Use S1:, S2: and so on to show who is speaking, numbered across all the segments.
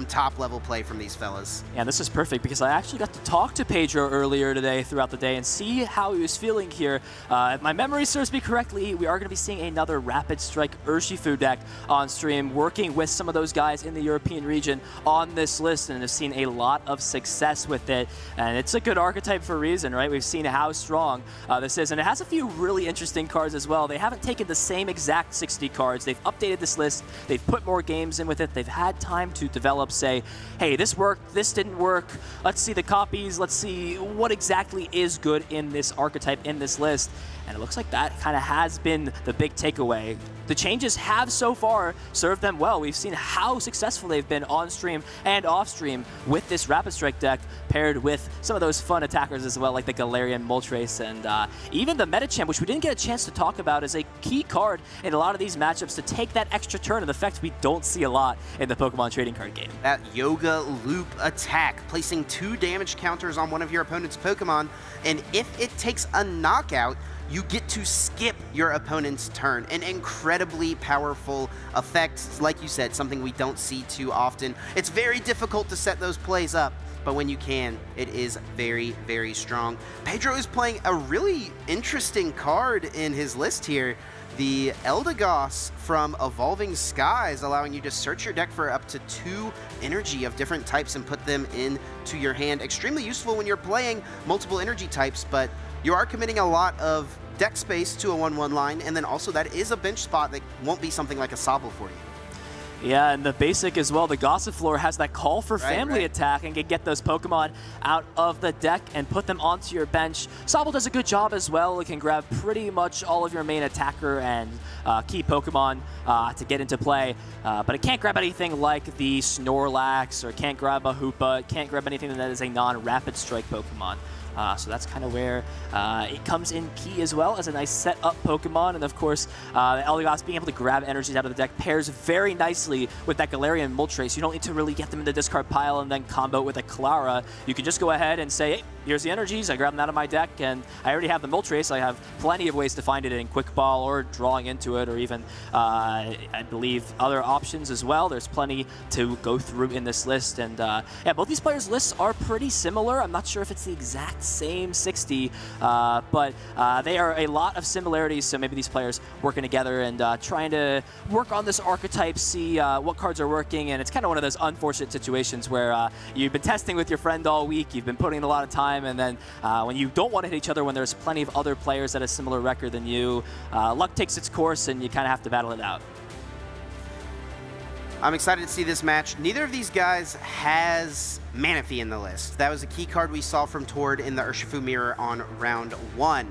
S1: some top-level play from these fellas.
S2: Yeah, this is perfect because I actually got to talk to Pedro earlier today throughout the day and see how he was feeling here. If my memory serves me correctly, we are going to be seeing another Rapid Strike Urshifu deck on stream, working with some of those guys in the European region on this list, and have seen a lot of success with it. And it's a good archetype for a reason, right? We've seen how strong this is, and it has a few really interesting cards as well. They haven't taken the same exact 60 cards. They've updated this list. They've put more games in with it. They've had time to develop, say, hey, this worked, this didn't work. Let's see the copies. Let's see what exactly is good in this archetype, in this list. And it looks like that kind of has been the big takeaway. The changes have so far served them well. We've seen how successful they've been on stream and off stream with this Rapid Strike deck, paired with some of those fun attackers as well, like the Galarian Moltres, and even the Medicham, which we didn't get a chance to talk about, is a key card in a lot of these matchups to take that extra turn, an effect we don't see a lot in the Pokemon trading card game.
S1: That Yoga Loop attack, placing 2 damage counters on one of your opponent's Pokemon, and if it takes a knockout, you get to skip your opponent's turn. An incredibly powerful effect, like you said, something we don't see too often. It's very difficult to set those plays up, but when you can, it is very, very strong. Pedro is playing a really interesting card in his list here. The Eldegoss from Evolving Skies, allowing you to search your deck for up to 2 energy of different types and put them into your hand. Extremely useful when you're playing multiple energy types, but you are committing a lot of deck space to a 1/1 line, and then also that is a bench spot that won't be something like a Sobble for you.
S2: Yeah, and the basic as well, the Gossifleur has that call for family attack and can get those Pokemon out of the deck and put them onto your bench. Sobble does a good job as well. It can grab pretty much all of your main attacker and key Pokemon to get into play, but it can't grab anything like the Snorlax, or can't grab a Hoopa. It can't grab anything that is a non-Rapid Strike Pokemon. So that's kind of where it comes in key as well, as a nice set-up Pokemon. And of course, the Eldegoss being able to grab energies out of the deck pairs very nicely with that Galarian Moltres. You don't need to really get them in the discard pile and then combo it with a Clara. You can just go ahead and say, hey, here's the energies, I grab them out of my deck, and I already have the Moltres. I have plenty of ways to find it in Quick Ball or drawing into it, or even, I believe, other options as well. There's plenty to go through in this list. And yeah, both these players' lists are pretty similar. I'm not sure if it's the exact same 60, but they are a lot of similarities, so maybe these players working together and trying to work on this archetype, see what cards are working, and it's kind of one of those unfortunate situations where you've been testing with your friend all week, you've been putting in a lot of time, and then when you don't want to hit each other, when there's plenty of other players that have a similar record than you, luck takes its course and you kind of have to battle it out.
S1: I'm excited to see this match. Neither of these guys has Manaphy in the list. That was a key card we saw from Tord in the Urshifu Mirror on round 1.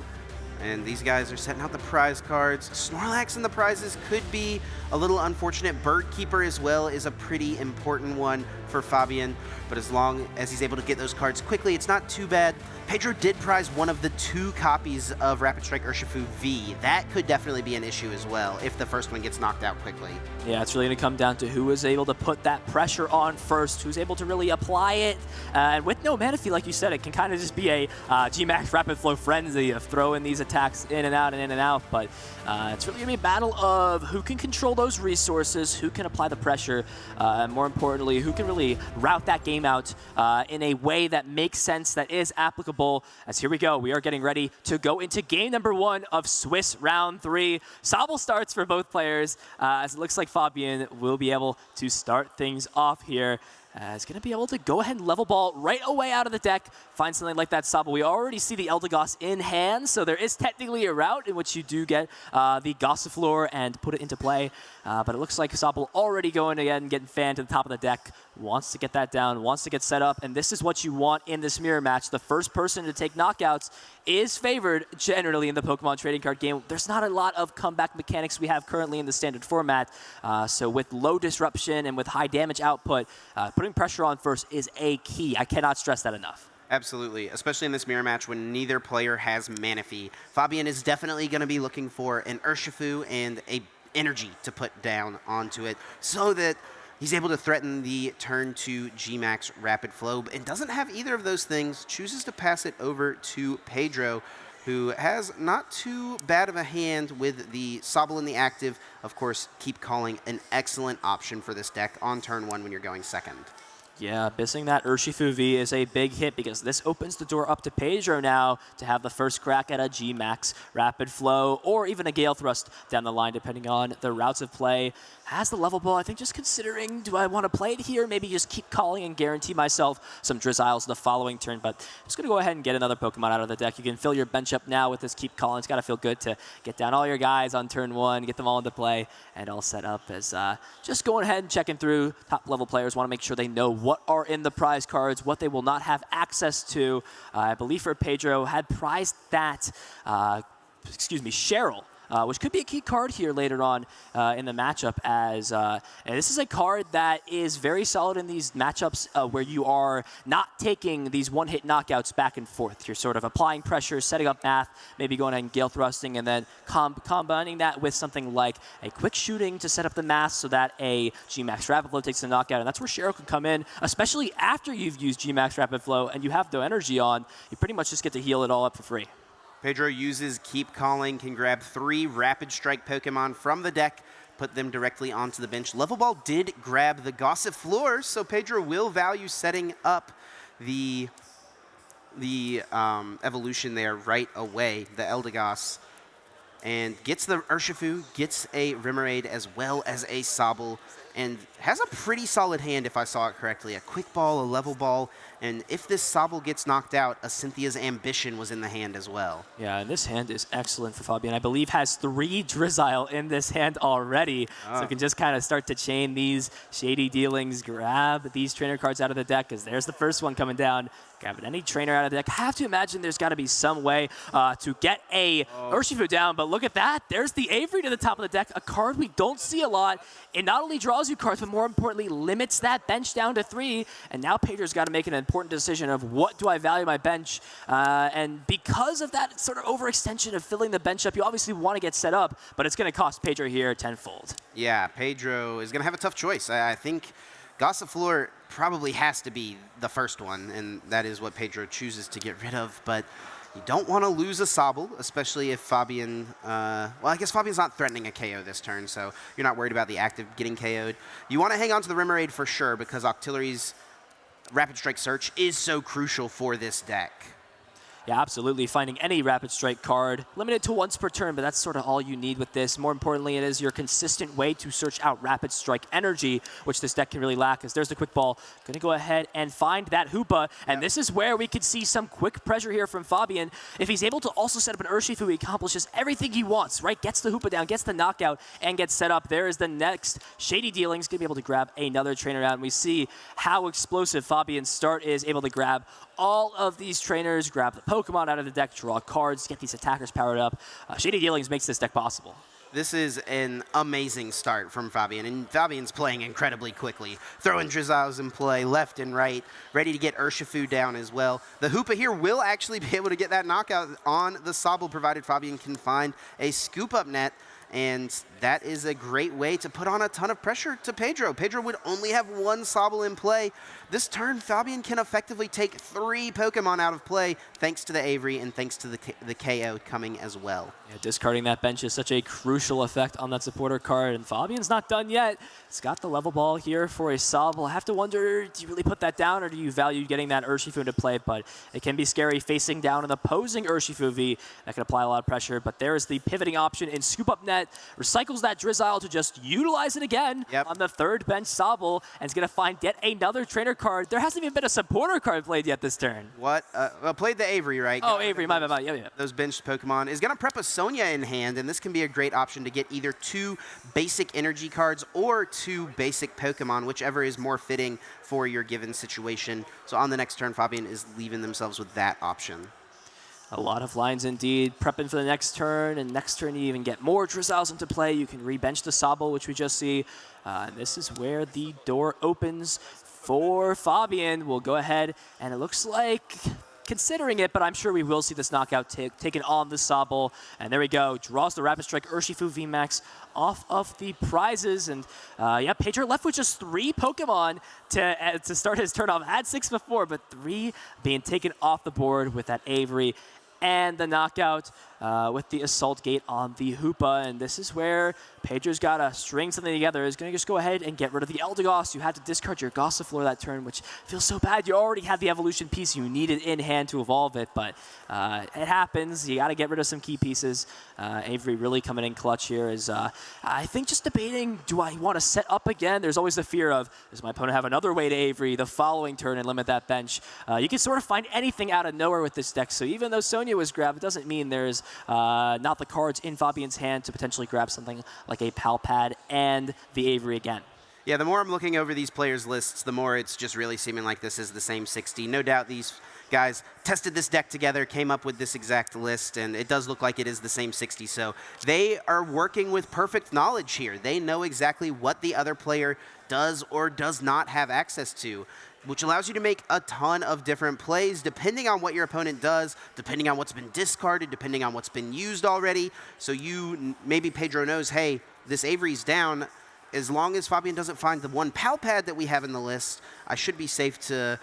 S1: And these guys are setting out the prize cards. Snorlax in the prizes could be a little unfortunate. Bird Keeper as well is a pretty important one for Fabien, but as long as he's able to get those cards quickly, it's not too bad. Pedro did prize one of the 2 copies of Rapid Strike Urshifu V. That could definitely be an issue as well if the first one gets knocked out quickly.
S2: Yeah, it's really going to come down to who is able to put that pressure on first, who's able to really apply it. And with no Manaphy, like you said, it can kind of just be a G-Max Rapid Flow frenzy of throwing these attacks in and out and in and out. But it's really going to be a battle of who can control those resources, who can apply the pressure, and more importantly, who can really route that game out in a way that makes sense, that is applicable. As here we go, we are getting ready to go into game number 1 of Swiss round 3. Sobble starts for both players, as it looks like Fabien will be able to start things off here. Is going to be able to go ahead and level ball right away out of the deck, find something like that Sobble. We already see the Eldegoss in hand, so there is technically a route in which you do get the Gossifleur and put it into play. But it looks like Sobble already going ahead and getting fanned to the top of the deck, wants to get that down, wants to get set up, and this is what you want in this mirror match. The first person to take knockouts is favored generally in the Pokemon trading card game. There's not a lot of comeback mechanics we have currently in the standard format, so with low disruption and with high damage output, putting pressure on first is a key. I cannot stress that enough.
S1: Absolutely, especially in this mirror match when neither player has Manaphy. Fabien is definitely going to be looking for an Urshifu and a energy to put down onto it so that he's able to threaten the turn 2 G-Max Rapid Flow, and doesn't have either of those things, chooses to pass it over to Pedro. who has not too bad of a hand with the Sobble in the active. Of course, Keep Calling, an excellent option for this deck on turn 1 when you're going second.
S2: Yeah, missing that Urshifu V is a big hit because this opens the door up to Pedro now to have the first crack at a G-Max Rapid Flow or even a Gale Thrust down the line, depending on the routes of play. Has the level ball, I think just considering, do I want to play it here? Maybe just Keep Calling and guarantee myself some Drizziles the following turn, but I'm just going to go ahead and get another Pokemon out of the deck. You can fill your bench up now with this Keep Calling. It's got to feel good to get down all your guys on turn 1, get them all into play, and all set up as just going ahead and checking through. Top level players want to make sure they know what are in the prize cards, what they will not have access to. I believe for Pedro had prized that, Cheryl. Which could be a key card here later on in the matchup, as and this is a card that is very solid in these matchups where you are not taking these one-hit knockouts back and forth. You're sort of applying pressure, setting up math, maybe going ahead and Gale Thrusting, and then combining that with something like a quick shooting to set up the math so that a G-Max Rapid Flow takes the knockout, and that's where Cheryl can come in, especially after you've used G-Max Rapid Flow and you have no energy on. You pretty much just get to heal it all up for free.
S1: Pedro uses Keep Calling, can grab 3 Rapid Strike Pokemon from the deck, put them directly onto the bench. Level Ball did grab the Gossifleur, so Pedro will value setting up the evolution there right away, the Eldegoss, and gets the Urshifu, gets a Remoraid as well as a Sobble, and has a pretty solid hand if I saw it correctly. A Quick Ball, a Level Ball, and if this Sobble gets knocked out, a Cynthia's Ambition was in the hand as well.
S2: Yeah, and this hand is excellent for Fabien. I believe has 3 Drizzile in this hand already, so you can just kind of start to chain these shady dealings, grab these trainer cards out of the deck, because there's the first one coming down. Grabbing any trainer out of the deck. I have to imagine there's got to be some way to get a Urshifu down, but look at that. There's the Avery to the top of the deck, a card we don't see a lot. It not only draws you cards, but more importantly, limits that bench down to 3, and now Pedro's got to make an important decision of what do I value my bench, and because of that sort of overextension of filling the bench up, you obviously want to get set up, but it's going to cost Pedro here tenfold.
S1: Yeah, Pedro is going to have a tough choice. I think Gossifleur probably has to be the first one, and that is what Pedro chooses to get rid of, but you don't want to lose a Sobble, especially if Fabien, well, I guess Fabien's not threatening a KO this turn, so you're not worried about the active getting KO'd. You want to hang on to the Remoraid for sure, because Octillery's Rapid Strike Search is so crucial for this deck.
S2: Yeah, absolutely. Finding any Rapid Strike card, limited to once per turn, but that's sort of all you need with this. More importantly, it is your consistent way to search out Rapid Strike energy, which this deck can really lack, as there's the Quick Ball. Going to go ahead and find that Hoopa, and this is where we could see some quick pressure here from Fabien. If he's able to also set up an Urshifu, he accomplishes everything he wants, right? Gets the Hoopa down, gets the knockout, and gets set up. There is the next Shady Dealings, going to be able to grab another trainer out, and we see how explosive Fabien's start is, able to grab all of these trainers, grab the Pokemon out of the deck, draw cards, get these attackers powered up. Shady Dealings makes this deck possible.
S1: This is an amazing start from Fabien, and Fabien's playing incredibly quickly. Throwing Drizziles in play left and right, ready to get Urshifu down as well. The Hoopa here will actually be able to get that knockout on the Sobble, provided Fabien can find a scoop-up net, and that is a great way to put on a ton of pressure to Pedro. Pedro would only have 1 Sobble in play. This turn, Fabien can effectively take 3 Pokemon out of play, thanks to the Avery and thanks to the KO coming as well.
S2: Yeah, discarding that bench is such a crucial effect on that supporter card, and Fabien's not done yet. It's got the level ball here for a Sobble. I have to wonder, do you really put that down, or do you value getting that Urshifu into play? But it can be scary facing down an opposing Urshifu V. That can apply a lot of pressure, but there is the pivoting option in Scoop Up Net. Recycles that Drizzile to just utilize it again on the 3rd bench Sobble, and is going to find yet another trainer card. There hasn't even been a supporter card played yet this turn.
S1: What? Well, played the Avery, right?
S2: Oh, Avery, my bad. Yeah.
S1: Those benched Pokemon. Is going to prep a Sonia in hand, and this can be a great option to get either 2 basic energy cards or 2 basic Pokemon, whichever is more fitting for your given situation. So on the next turn, Fabien is leaving themselves with that option.
S2: A lot of lines indeed, prepping for the next turn, and next turn you even get more Drizziles into play. You can rebench the Sobble, which we just see. And this is where the door opens for Fabien. We'll go ahead, and it looks like considering it, but I'm sure we will see this knockout taken on the Sobble. And there we go, draws the Rapid Strike Urshifu VMAX off of the prizes. And yeah, Pedro left with just 3 Pokemon to start his turn off. Had 6 before, but 3 being taken off the board with that Avery and the knockout with the Assault Gate on the Hoopa. And this is where Pedro's got to string something together. He's going to just go ahead and get rid of the Eldegoss. You had to discard your Gossifleur that turn, which feels so bad. You already had the evolution piece. You needed in hand to evolve it, but it happens. You got to get rid of some key pieces. Avery really coming in clutch here is, I think, just debating, do I want to set up again? There's always the fear of, does my opponent have another way to Avery the following turn and limit that bench? You can sort of find anything out of nowhere with this deck, so even though Sonya was grabbed, it doesn't mean there's not the cards in Fabien's hand to potentially grab something like a Palpad and the Avery again.
S1: Yeah, the more I'm looking over these players' lists, the more it's just really seeming like this is the same 60. No doubt these guys tested this deck together, came up with this exact list, and it does look like it is the same 60. So they are working with perfect knowledge here. They know exactly what the other player does or does not have access to, which allows you to make a ton of different plays depending on what your opponent does, depending on what's been discarded, depending on what's been used already. So maybe Pedro knows, hey, this Avery's down. As long as Fabien doesn't find the one Palpad that we have in the list, I should be safe to,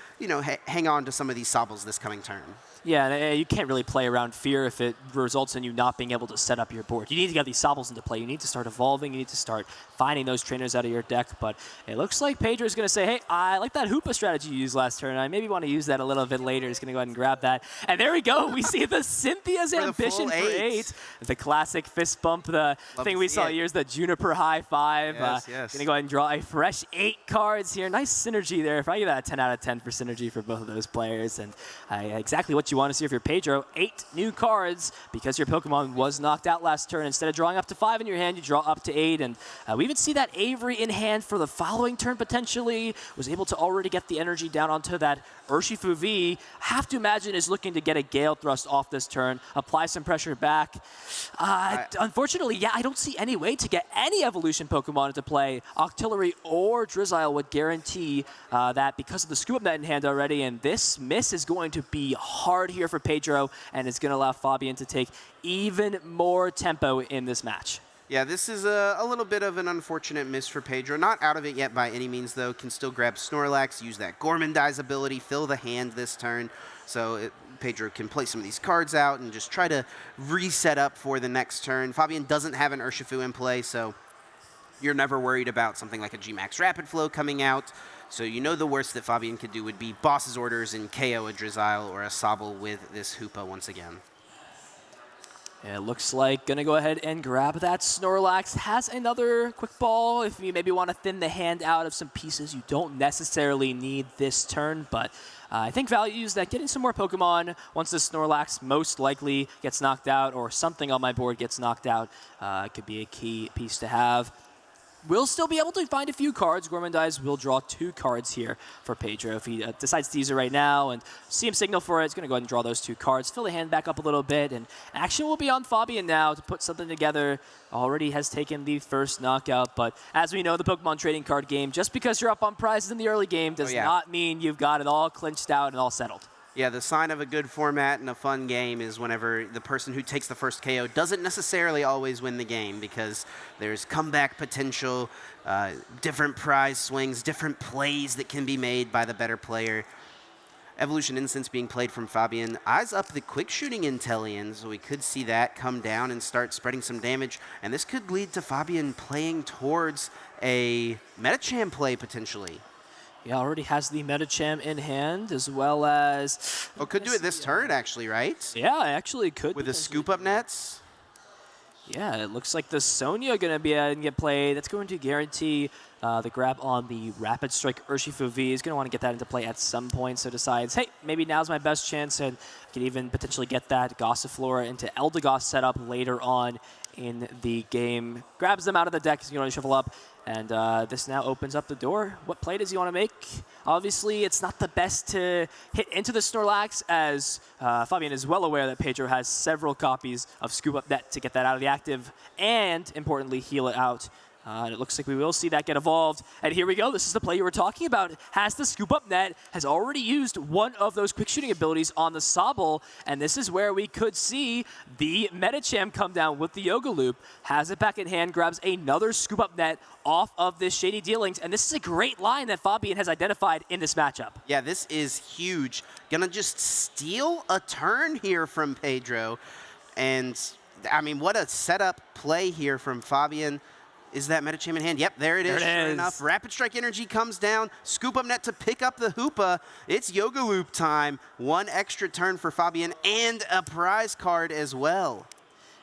S1: hang on to some of these Sobbles this coming turn.
S2: Yeah, and you can't really play around fear if it results in you not being able to set up your board. You need to get these Sobbles into play. You need to start evolving. You need to start finding those trainers out of your deck. But it looks like Pedro's going to say, hey, I like that Hoopa strategy you used last turn. I maybe want to use that a little bit later. He's going to go ahead and grab that. And there we go. We see the Cynthia's Ambition for 8. The classic fist bump, the thing we saw years, the Juniper High 5.
S1: Yes.
S2: Going to go ahead and draw a fresh 8 cards here. Nice synergy there. If I give that a 10 out of 10 for synergy for both of those players. And exactly what you want to see if you're Pedro. 8 new cards because your Pokemon was knocked out last turn. Instead of drawing up to 5 in your hand, you draw up to 8. And we even see that Avery in hand for the following turn potentially. Was able to already get the energy down onto that Urshifu V. Have to imagine is looking to get a Gale Thrust off this turn. Apply some pressure back. Unfortunately, yeah, I don't see any way to get any evolution Pokemon into play. Octillery or Drizzile would guarantee that because of the Scoop Up Net in hand already. And this miss is going to be hard here for Pedro, and it's going to allow Fabien to take even more tempo in this match.
S1: Yeah, this is a little bit of an unfortunate miss for Pedro. Not out of it yet by any means, though. Can still grab Snorlax, use that Gourmandize ability, fill the hand this turn. So Pedro can play some of these cards out and just try to reset up for the next turn. Fabien doesn't have an Urshifu in play, so you're never worried about something like a G-Max Rapid Flow coming out. So you know the worst that Fabien could do would be Boss's Orders and KO a Drizzile or a Sobble with this Hoopa once again.
S2: It looks like going to go ahead and grab that Snorlax. Has another Quick Ball if you maybe want to thin the hand out of some pieces you don't necessarily need this turn, but I think value is that getting some more Pokemon once this Snorlax most likely gets knocked out or something on my board gets knocked out could be a key piece to have. We'll still be able to find a few cards. Gourmandize will draw 2 cards here for Pedro. If he decides to use it right now and see him signal for it, he's going to go ahead and draw those 2 cards, fill the hand back up a little bit, and action will be on Fabien now to put something together. Already has taken the first knockout, but as we know, the Pokemon trading card game, just because you're up on prizes in the early game does not mean you've got it all clinched out and all settled.
S1: Yeah, the sign of a good format and a fun game is whenever the person who takes the first KO doesn't necessarily always win the game because there's comeback potential, different prize swings, different plays that can be made by the better player. Evolution Instance being played from Fabien. Eyes up the quick shooting Intellion, so we could see that come down and start spreading some damage. And this could lead to Fabien playing towards a Metacham play potentially.
S2: He already has the Metacham in hand, as well as...
S1: Oh, could do it this turn, actually, right?
S2: Yeah, actually could.
S1: With the scoop-up nets?
S2: Yeah, it looks like the Sonya going to be able to get played. That's going to guarantee the grab on the Rapid Strike Urshifu V. He's going to want to get that into play at some point, so decides, hey, maybe now's my best chance, and I can even potentially get that Gossifleur into Eldegoss setup later on in the game. Grabs them out of the deck, he's going to shuffle up. And this now opens up the door. What play does he want to make? Obviously, it's not the best to hit into the Snorlax, as Fabien is well aware that Pedro has several copies of Scoop Up Net to get that out of the active and, importantly, heal it out And it looks like we will see that get evolved. And here we go. This is the play you were talking about. Has the scoop up net, has already used one of those quick shooting abilities on the Sobble. And this is where we could see the Medicham come down with the Yoga Loop. Has it back in hand, grabs another scoop up net off of this Shady Dealings. And this is a great line that Fabien has identified in this matchup.
S1: Yeah, this is huge. Gonna just steal a turn here from Pedro. And, I mean, what a setup play here from Fabien. Is that Medicham in hand? Yep, there it is. Sure enough. Rapid Strike Energy comes down. Scoop up net to pick up the Hoopa. It's Yoga Loop time. One extra turn for Fabien and a prize card as well.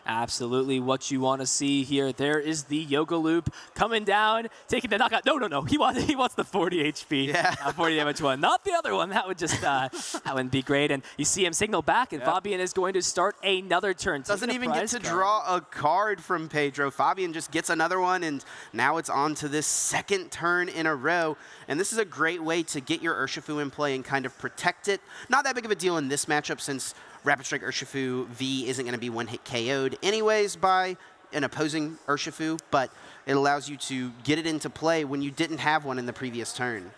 S2: Absolutely what you want to see here. There is the Yoga Loop coming down, taking the knockout. No. He wants the 40 HP.
S1: Yeah.
S2: 40 damage one, not the other one. That would just that wouldn't be great. And you see him signal back, and Fabien is going to start another turn.
S1: Doesn't even get to draw a card from Pedro. Fabien just gets another one, and now it's on to this second turn in a row. And this is a great way to get your Urshifu in play and kind of protect it. Not that big of a deal in this matchup since Rapid Strike Urshifu V isn't going to be one-hit KO'd anyways by an opposing Urshifu, but it allows you to get it into play when you didn't have one in the previous turn.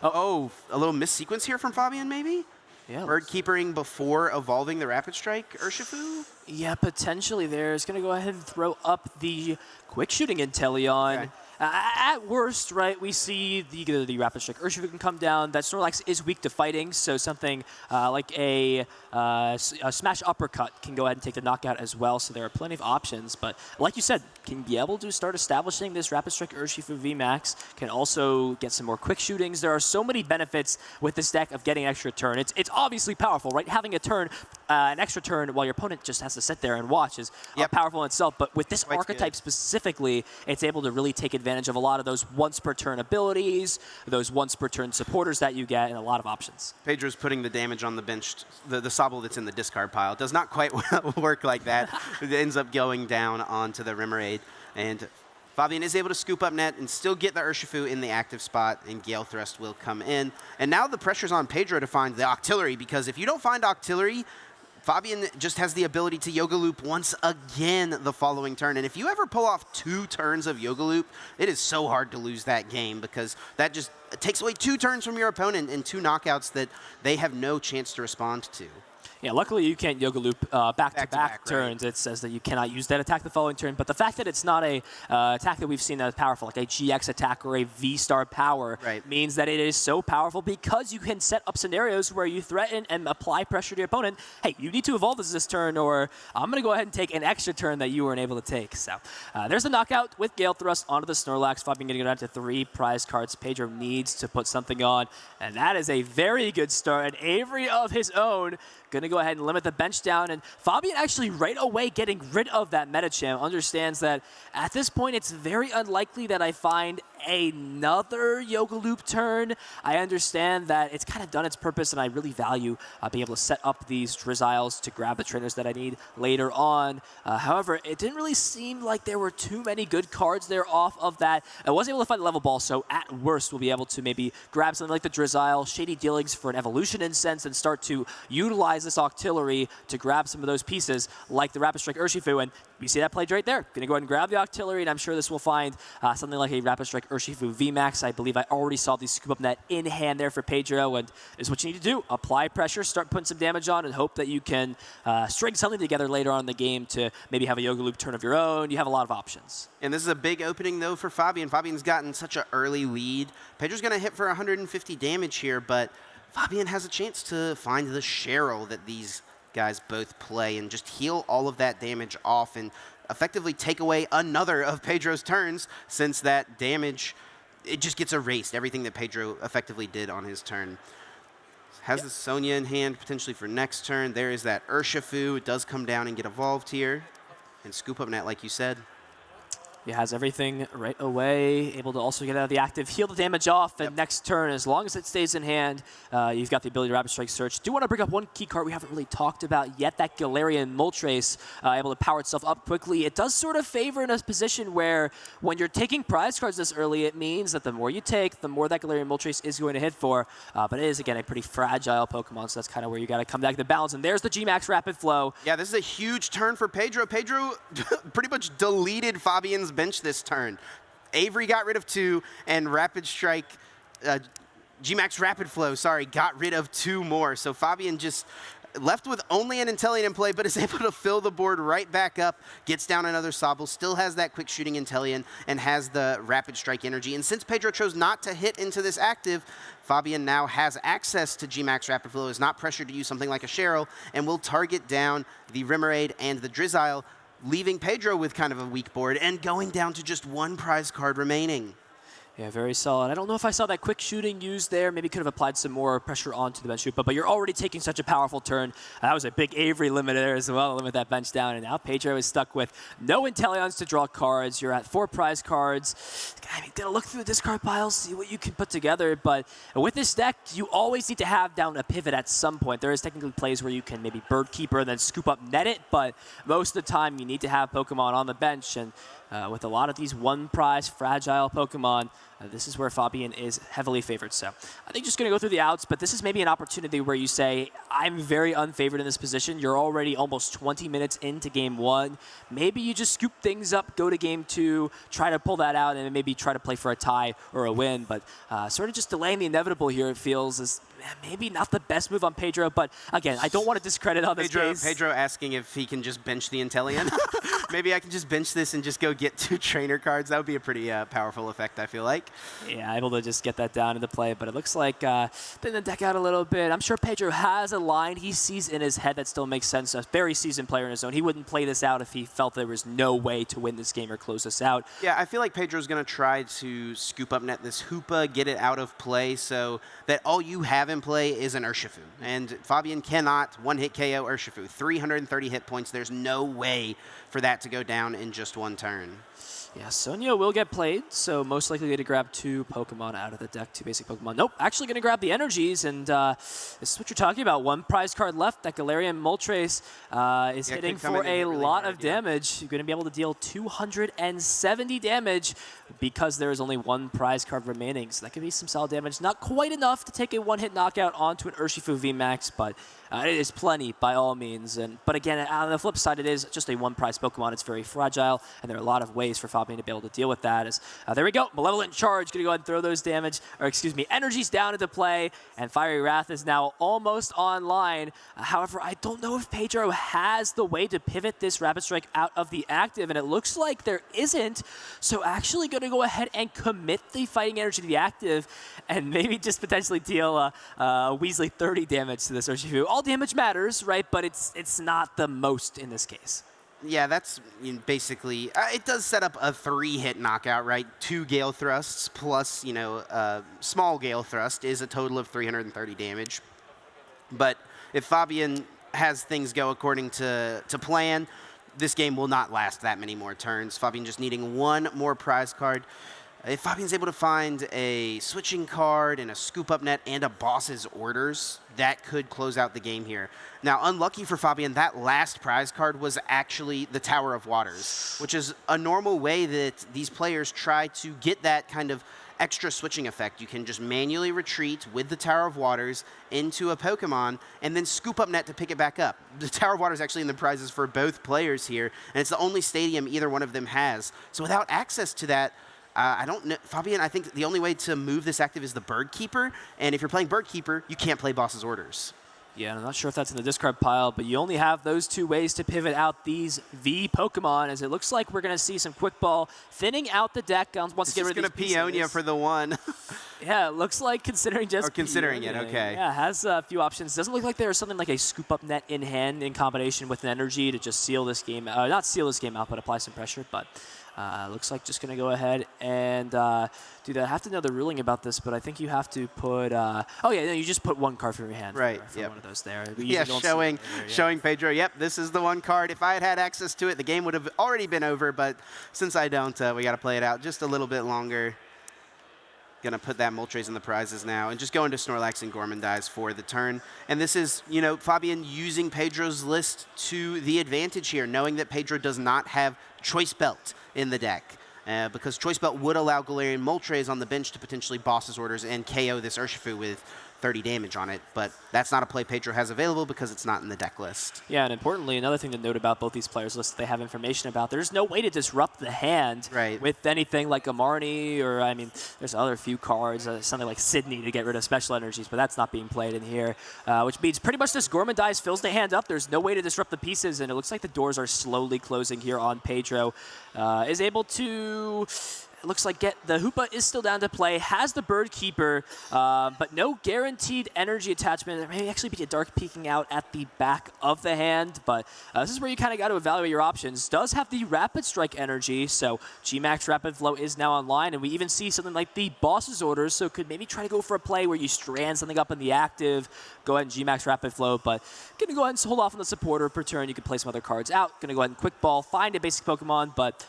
S1: Oh, a little missequence here from Fabien, maybe?
S2: Yeah.
S1: Bird keepering before evolving the Rapid Strike Urshifu?
S2: Yeah, potentially there. It's going to go ahead and throw up the quick shooting Inteleon. Okay. At worst, right, we see the Rapid Strike Urshifu can come down. That Snorlax is weak to fighting, so something like a Smash Uppercut can go ahead and take the knockout as well, so there are plenty of options. But like you said, can be able to start establishing this Rapid Strike Urshifu VMAX, can also get some more quick shootings. There are so many benefits with this deck of getting an extra turn. It's obviously powerful, right? Having a turn, an extra turn while your opponent just has to sit there and watch is powerful in itself. But with this archetype specifically, it's able to really take advantage of a lot of those once per turn abilities, those once per turn supporters that you get, and a lot of options.
S1: Pedro's putting the damage on the bench. The Sobble that's in the discard pile does not quite work like that. It ends up going down onto the Remoraid. And Fabien is able to scoop up net and still get the Urshifu in the active spot, and Gale Thrust will come in. And now the pressure's on Pedro to find the Octillery, because if you don't find Octillery, Fabien just has the ability to Yoga Loop once again the following turn. And if you ever pull off 2 turns of Yoga Loop, it is so hard to lose that game, because that just takes away 2 turns from your opponent and 2 knockouts that they have no chance to respond to.
S2: Yeah, luckily you can't Yoga Loop back-to-back turns.
S1: Right.
S2: It says that you cannot use that attack the following turn. But the fact that it's not a attack that we've seen that is powerful, like a GX attack or a V-Star power, means that it is so powerful because you can set up scenarios where you threaten and apply pressure to your opponent. Hey, you need to evolve this turn, or I'm going to go ahead and take an extra turn that you weren't able to take. So there's the knockout with Gale Thrust onto the Snorlax. Fabien going to go down to 3 prize cards. Pedro needs to put something on, and that is a very good start. And Avery of his own going to go ahead and limit the bench down. And Fabien actually right away getting rid of that Medicham understands that at this point it's very unlikely that I find another Yoga Loop turn. I understand that it's kind of done its purpose, and I really value being able to set up these Driziles to grab the trainers that I need later on. However, it didn't really seem like there were too many good cards there off of that. I wasn't able to find the level ball, so at worst we'll be able to maybe grab something like the Drizile, Shady Dealings for an evolution incense, and start to utilize this Octillery to grab some of those pieces like the Rapid Strike Urshifu. And you see that played right there. Going to go ahead and grab the Octillery, and I'm sure this will find something like a Rapid Strike Urshifu VMAX. I believe I already saw the scoop up net in hand there for Pedro, and this is what you need to do. Apply pressure, start putting some damage on, and hope that you can string something together later on in the game to maybe have a Yoga Loop turn of your own. You have a lot of options. And
S1: this is a big opening, though, for Fabien. Fabien's gotten such an early lead. Pedro's going to hit for 150 damage here, but Fabien has a chance to find the Cheryl that these guys both play and just heal all of that damage off and effectively take away another of Pedro's turns, since that damage, it just gets erased. Everything that Pedro effectively did on his turn. Has the Sonya in hand potentially for next turn. There is that Urshifu. It does come down and get evolved here. And scoop up net, like you said.
S2: He has everything right away, able to also get out of the active, heal the damage off, and next turn, as long as it stays in hand, you've got the ability to Rapid Strike Search. Do want to bring up one key card we haven't really talked about yet, that Galarian Moltres, able to power itself up quickly. It does sort of favor in a position where when you're taking prize cards this early, it means that the more you take, the more that Galarian Moltres is going to hit for. But it is, again, a pretty fragile Pokemon, so that's kind of where you got to come back to balance. And there's the G-Max Rapid Flow.
S1: Yeah, this is a huge turn for Pedro. Pedro pretty much deleted Fabien's Fabien's bench this turn. Avery got rid of 2, and Rapid Strike, G-Max Rapid Flow, sorry, got rid of 2 more. So Fabien just left with only an Inteleon in play, but is able to fill the board right back up, gets down another Sobble, still has that quick shooting Inteleon, and has the Rapid Strike energy. And since Pedro chose not to hit into this active, Fabien now has access to G-Max Rapid Flow, is not pressured to use something like a Cheryl, and will target down the Remoraid and the Drizzile, leaving Pedro with kind of a weak board and going down to just 1 prize card remaining.
S2: Yeah, very solid. I don't know if I saw that quick shooting used there. Maybe could have applied some more pressure onto the bench shoot, but you're already taking such a powerful turn. That was a big Avery limit there as well, limit that bench down, and now Pedro is stuck with no Inteleons to draw cards. You're at 4 prize cards. I mean, gonna look through the discard piles, see what you can put together, but with this deck, you always need to have down a pivot at some point. There is technically plays where you can maybe Bird Keeper and then scoop up net it, but most of the time you need to have Pokemon on the bench, and with a lot of these 1 prize fragile Pokemon, this is where Fabien is heavily favored. So I think just going to go through the outs, but this is maybe an opportunity where you say, I'm very unfavored in this position. You're already almost 20 minutes into game 1. Maybe you just scoop things up, go to game 2, try to pull that out, and maybe try to play for a tie or a win. But sort of just delaying the inevitable here, it feels, is maybe not the best move on Pedro. But again, I don't want to discredit on this case.
S1: Pedro asking if he can just bench the Inteleon. Maybe I can just bench this and just go get 2 trainer cards. That would be a pretty powerful effect, I feel like.
S2: Yeah, able to just get that down into play, but it looks like thin the deck out a little bit. I'm sure Pedro has a line he sees in his head that still makes sense. A very seasoned player in his own. He wouldn't play this out if he felt there was no way to win this game or close this out.
S1: Yeah, I feel like Pedro's going to try to scoop up net this Hoopa, get it out of play so that all you have in play is an Urshifu. And Fabien cannot one-hit KO Urshifu. 330 hit points. There's no way for that to go down in just 1 turn.
S2: Yeah, Sonia will get played, so most likely going to grab 2 Pokemon out of the deck, 2 basic Pokemon. Nope, actually going to grab the energies, and this is what you're talking about. 1 prize card left. That Galarian Moltres is hitting for a lot of damage. You're going to be able to deal 270 damage because there is only 1 prize card remaining, so that could be some solid damage. Not quite enough to take a 1-hit knockout onto an Urshifu VMAX, but it is plenty by all means. But again, on the flip side, it is just a 1 prize Pokemon. It's very fragile, and there are a lot of ways for Fabien to be able to deal with that. There we go, Malevolent Charge, gonna go ahead and throw those energies down into play, and Fiery Wrath is now almost online. However, I don't know if Pedro has the way to pivot this Rapid Strike out of the active, and it looks like there isn't, so actually gonna go ahead and commit the Fighting Energy to the active, and maybe just potentially deal Weasley 30 damage to this Urshifu. All damage matters, right, but it's not the most in this case.
S1: Yeah, that's basically, it does set up a 3-hit knockout, right? 2 Gale Thrusts plus, small Gale Thrust is a total of 330 damage. But if Fabien has things go according to plan, this game will not last that many more turns. Fabien just needing 1 more prize card. If Fabien's able to find a switching card and a scoop up net and a boss's orders, that could close out the game here. Now, unlucky for Fabien, that last prize card was actually the Tower of Waters, which is a normal way that these players try to get that kind of extra switching effect. You can just manually retreat with the Tower of Waters into a Pokemon and then scoop up net to pick it back up. The Tower of Waters actually in the prizes for both players here, and it's the only stadium either one of them has. So without access to that, I don't know, Fabien, I think the only way to move this active is the Bird Keeper, and if you're playing Bird Keeper, you can't play Boss's Orders.
S2: Yeah, I'm not sure if that's in the discard pile, but you only have those 2 ways to pivot out these V Pokemon, as it looks like we're going to see some Quick Ball thinning out the deck once get rid of these
S1: Peonia for the 1.
S2: Yeah, it looks like considering just
S1: considering it, okay.
S2: Yeah, has a few options. Doesn't look like there's something like a Scoop Up Net in hand in combination with an energy to just seal this game, not seal this game out, but apply some pressure, but looks like just going to go ahead and do that. I have to know the ruling about this, but I think you have to put, you just put 1 card from your hand
S1: right,
S2: for one of those there.
S1: Yeah, showing Pedro, yep, this is the 1 card. If I had access to it, the game would have already been over, but since I don't, we got to play it out just a little bit longer. Going to put that Moltres in the prizes now and just go into Snorlax and Gormandize for the turn. And this is, Fabien using Pedro's list to the advantage here, knowing that Pedro does not have Choice Belt in the deck. Because Choice Belt would allow Galarian Moltres on the bench to potentially Boss's Orders and KO this Urshifu with 30 damage on it, but that's not a play Pedro has available because it's not in the deck list.
S2: Yeah, and importantly, another thing to note about both these players' lists that they have information about, there's no way to disrupt the hand with anything like a Marnie, or, I mean, there's other few cards, something like Sydney to get rid of special energies, but that's not being played in here, which means pretty much this Gourmandize fills the hand up. There's no way to disrupt the pieces, and it looks like the doors are slowly closing here on Pedro. Is able to... It looks like the Hoopa is still down to play, has the Bird Keeper, but no guaranteed energy attachment. There may actually be a Dark peeking out at the back of the hand, but this is where you kind of got to evaluate your options. Does have the Rapid Strike energy, so G-Max Rapid Flow is now online, and we even see something like the Boss's Orders, so could maybe try to go for a play where you strand something up in the active, go ahead and G-Max Rapid Flow, but going to go ahead and hold off on the supporter per turn. You can play some other cards out. Going to go ahead and Quick Ball, find a basic Pokemon, but...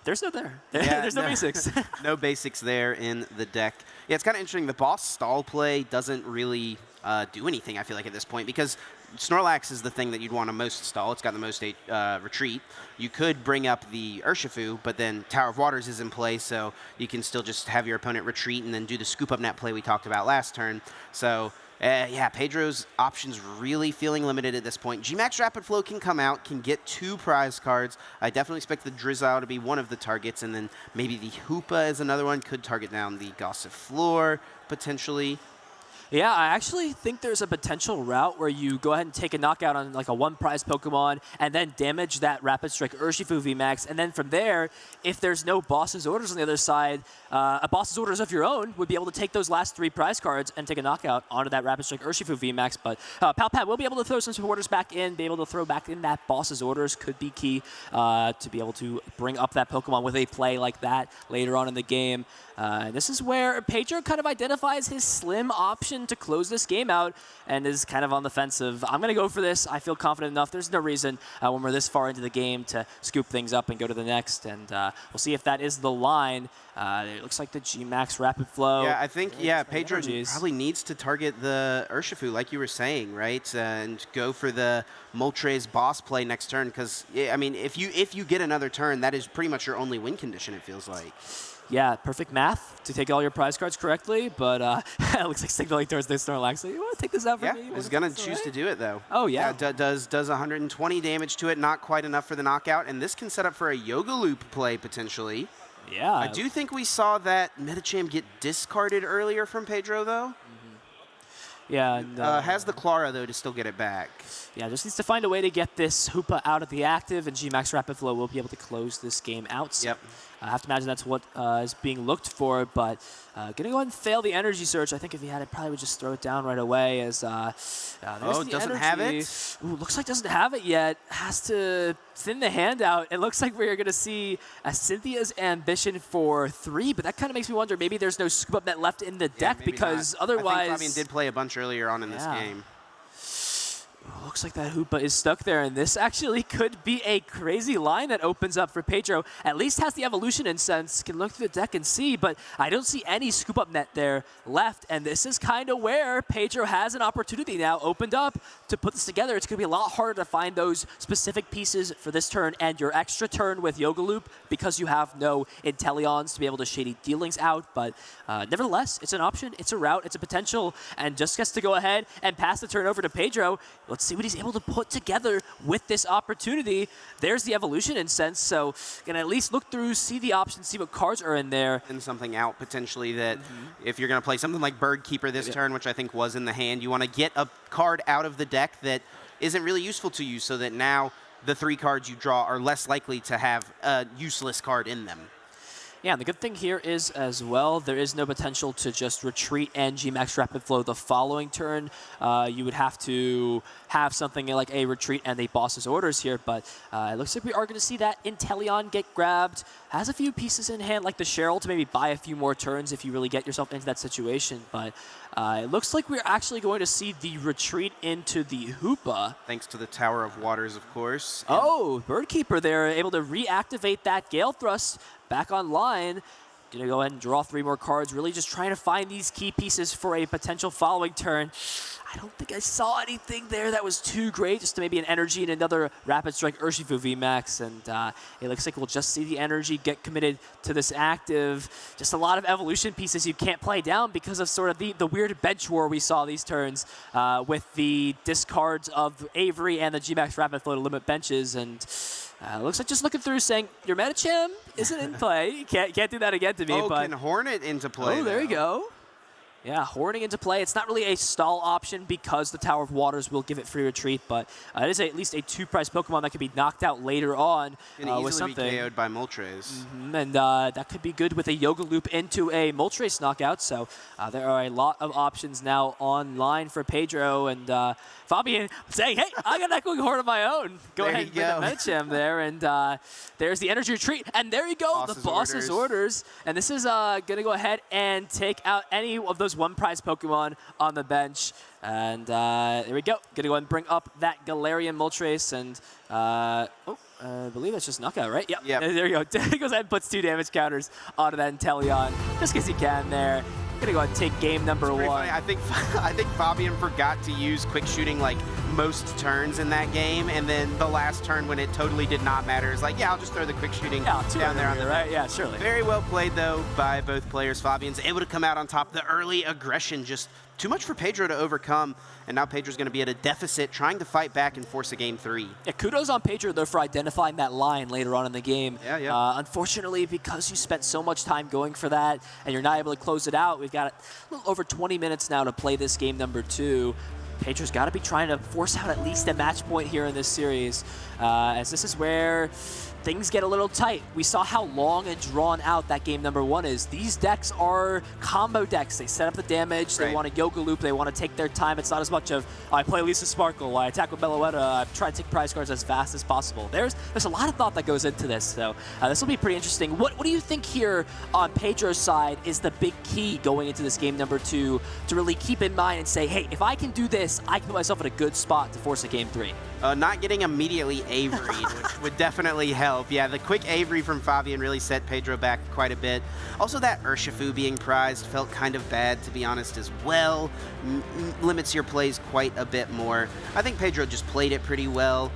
S2: there's no there.
S1: Yeah,
S2: there's no basics.
S1: No basics there in the deck. Yeah, it's kind of interesting. The boss stall play doesn't really do anything, I feel like, at this point, because Snorlax is the thing that you'd want to most stall. It's got the most retreat. You could bring up the Urshifu, but then Tower of Waters is in play, so you can still just have your opponent retreat and then do the Scoop Up Net play we talked about last turn. So... yeah, Pedro's options really feeling limited at this point. G-Max Rapid Flow can come out, can get 2 prize cards. I definitely expect the Drizzile to be one of the targets, and then maybe the Hoopa is another one. Could target down the Gossifleur, potentially.
S2: Yeah, I actually think there's a potential route where you go ahead and take a knockout on like a 1-prize Pokemon and then damage that Rapid Strike Urshifu VMAX. And then from there, if there's no Boss's Orders on the other side, a Boss's Orders of your own would be able to take those last 3 prize cards and take a knockout onto that Rapid Strike Urshifu VMAX. But Palpat will be able to throw some supporters back in, be able to throw back in that Boss's Orders could be key to be able to bring up that Pokemon with a play like that later on in the game. This is where Pedro kind of identifies his slim option to close this game out and is kind of on the fence of, I'm going to go for this. I feel confident enough. There's no reason when we're this far into the game to scoop things up and go to the next. And we'll see if that is the line. It looks like the G-Max Rapid Flow.
S1: Yeah, I think, Pedro probably needs to target the Urshifu, like you were saying, right? And go for the Moltres boss play next turn. Because, I mean, if you get another turn, that is pretty much your only win condition, it feels like.
S2: Yeah, perfect math to take all your prize cards correctly, but it looks like signaling towards the Snorlax. So you want to take this out for me?
S1: Yeah, is going to choose to do it, though.
S2: Oh, yeah.
S1: Does 120 damage to it, not quite enough for the knockout, and this can set up for a Yoga Loop play, potentially.
S2: Yeah.
S1: I do think we saw that Medicham get discarded earlier from Pedro, though.
S2: Yeah. And,
S1: has the Clara, though, to still get it back.
S2: Yeah, just needs to find a way to get this Hoopa out of the active, and G-Max Rapid Flow will be able to close this game out. So
S1: yep.
S2: I have to imagine that's what is being looked for, but going to go ahead and fail the energy search. I think if he had it, probably would just throw it down right away. As there's the
S1: doesn't
S2: energy.
S1: have it?
S2: Ooh, looks like doesn't have it yet. Has to thin the hand out. It looks like we're going to see a Cynthia's Ambition for 3, but that kind of makes me wonder, maybe there's no Scoop Up Net left in the deck, because otherwise...
S1: I think Fabien did play a bunch earlier on in this game.
S2: Looks like that Hoopa is stuck there, and this actually could be a crazy line that opens up for Pedro. At least has the Evolution Incense, can look through the deck and see, but I don't see any Scoop Up Net there left, and this is kind of where Pedro has an opportunity now opened up to put this together. It's going to be a lot harder to find those specific pieces for this turn and your extra turn with Yoga Loop because you have no Inteleons to be able to shady dealings out, but nevertheless, it's an option, it's a route, it's a potential, and just gets to go ahead and pass the turn over to Pedro. Let's see what he's able to put together with this opportunity. There's the Evolution Incense, so can at least look through, see the options, see what cards are in there.
S1: And something out potentially that if you're going to play something like Bird Keeper this turn, which I think was in the hand, you want to get a card out of the deck that isn't really useful to you so that now the 3 cards you draw are less likely to have a useless card in them.
S2: Yeah, and the good thing here is, as well, there is no potential to just retreat and G-Max Rapid Flow the following turn. You would have to have something like a retreat and a Boss's Orders here, but it looks like we are going to see that Inteleon get grabbed. Has a few pieces in hand, like the Cheryl, to maybe buy a few more turns if you really get yourself into that situation, but it looks like we're actually going to see the retreat into the Hoopa.
S1: Thanks to the Tower of Waters, of course.
S2: Oh, Bird Keeper there, able to reactivate that Gale Thrust back online. Gonna go ahead and draw 3 more cards, really just trying to find these key pieces for a potential following turn. I don't think I saw anything there that was too great, just maybe an energy and another Rapid Strike Urshifu VMAX, and it looks like we'll just see the energy get committed to this active. Just a lot of evolution pieces you can't play down because of sort of the weird bench war we saw these turns with the discards of Avery and the G-Max Rapid Flow to limit benches, and looks like just looking through saying, your Medicham isn't in play. You can't do that again to me.
S1: Oh,
S2: but
S1: can Hornet into play.
S2: Oh, there you go. Yeah, Horning into play. It's not really a stall option because the Tower of Waters will give it free retreat, but it is at least a 2-price Pokemon that could be knocked out later on with something.
S1: Can easily be KO'd by Moltres.
S2: And that could be good with a Yoga Loop into a Moltres knockout, so there are a lot of options now online for Pedro, and Fabien saying, hey, I got that quick Horn of my own. Go ahead and bring the Medicham there, and there's the energy retreat, and there you go, the boss's orders. And this is going to go ahead and take out any of those 1-prize Pokemon on the bench. And there we go. Going to go ahead and bring up that Galarian Moltres, and I believe that's just knockout, right? Yep. There you go. He goes ahead and puts 2 damage counters onto that Inteleon, just because he can there. Gonna go ahead and take game number 1.
S1: Funny. I think Fabien forgot to use quick shooting like most turns in that game, and then the last turn when it totally did not matter is like, yeah, I'll just throw the quick shooting down there on the
S2: right. Yeah, surely.
S1: Very well played though by both players. Fabien's able to come out on top. The early aggression just too much for Pedro to overcome, and now Pedro's going to be at a deficit, trying to fight back and force a game 3.
S2: Yeah, kudos on Pedro, though, for identifying that line later on in the game.
S1: Yeah.
S2: Unfortunately, because you spent so much time going for that, and you're not able to close it out, we've got a little over 20 minutes now to play this game number 2. Pedro's got to be trying to force out at least a match point here in this series, as this is where things get a little tight. We saw how long and drawn out that game number 1 is. These decks are combo decks. They set up the damage, they want to Yoga Loop, they want to take their time. It's not as much of, I play Lisa Sparkle, I attack with Meloetta, I try to take prize cards as fast as possible. There's a lot of thought that goes into this, so this will be pretty interesting. What do you think here on Pedro's side is the big key going into this game number 2 to really keep in mind and say, hey, if I can do this, I can put myself in a good spot to force a game 3?
S1: Not getting immediately Avery, which would definitely help. Yeah, the quick Avery from Fabien really set Pedro back quite a bit. Also, that Urshifu being prized felt kind of bad, to be honest, as well. Limits your plays quite a bit more. I think Pedro just played it pretty well.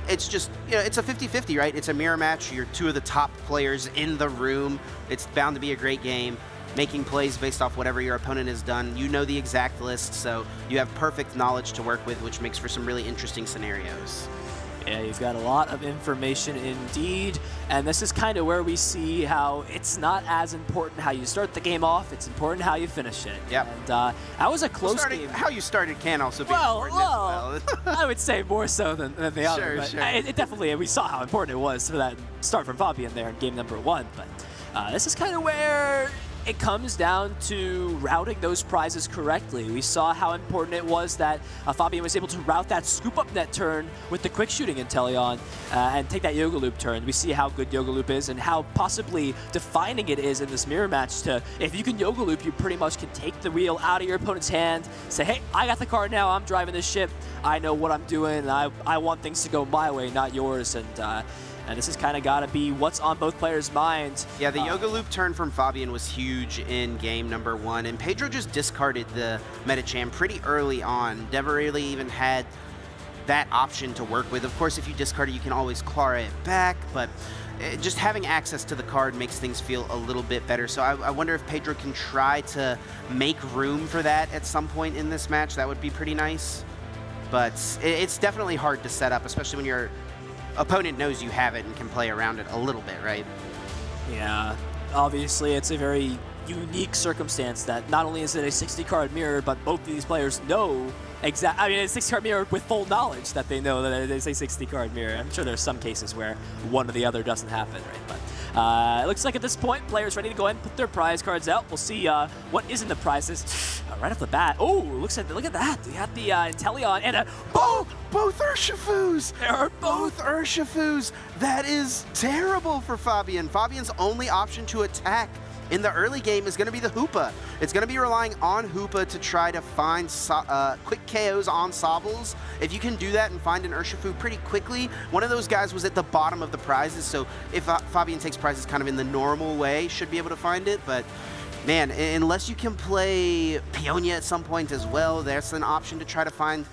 S1: It's just, it's a 50-50, right? It's a mirror match. You're 2 of the top players in the room. It's bound to be a great game. Making plays based off whatever your opponent has done. You know the exact list, so you have perfect knowledge to work with, which makes for some really interesting scenarios.
S2: Yeah, you've got a lot of information indeed, and this is kind of where we see how it's not as important how you start the game off, it's important how you finish it.
S1: Yep.
S2: And that was a close game.
S1: How you started can also be important as well.
S2: I would say more so than the other, but it definitely, we saw how important it was for that start from Fabien there in game number 1, but this is kind of where it comes down to routing those prizes correctly. We saw how important it was that Fabien was able to route that scoop up net turn with the quick shooting Inteleon and take that Yoga Loop turn. We see how good Yoga Loop is and how possibly defining it is in this mirror match to, if you can Yoga Loop, you pretty much can take the wheel out of your opponent's hand, say, hey, I got the card now, I'm driving this ship, I know what I'm doing, and I want things to go my way, not yours. And this has kind of got to be what's on both players' minds.
S1: Yeah, the Yoga Loop turn from Fabien was huge in game number 1, and Pedro just discarded the Medicham pretty early on. Never really even had that option to work with. Of course, if you discard it, you can always Clara it back, but just having access to the card makes things feel a little bit better. So I wonder if Pedro can try to make room for that at some point in this match. That would be pretty nice. But it's definitely hard to set up, especially when your opponent knows you have it and can play around it a little bit, right?
S2: Yeah, obviously it's a very unique circumstance that not only is it a 60-card mirror, but both of these players know it's a 60-card mirror with full knowledge that they know that it is a 60-card mirror. I'm sure there's some cases where one or the other doesn't happen, right? But it looks like at this point, players ready to go ahead and put their prize cards out. We'll see what is in the prizes right off the bat. Oh, look at that. We got the Inteleon and
S1: both Urshifus. There are both Urshifus. That is terrible for Fabien. Fabien's only option to attack in the early game is going to be the Hoopa. It's going to be relying on Hoopa to try to find quick KOs on Sobbles. If you can do that and find an Urshifu pretty quickly, one of those guys was at the bottom of the prizes, so if Fabien takes prizes kind of in the normal way, should be able to find it, but man, unless you can play Peonia at some point as well, that's an option to try to find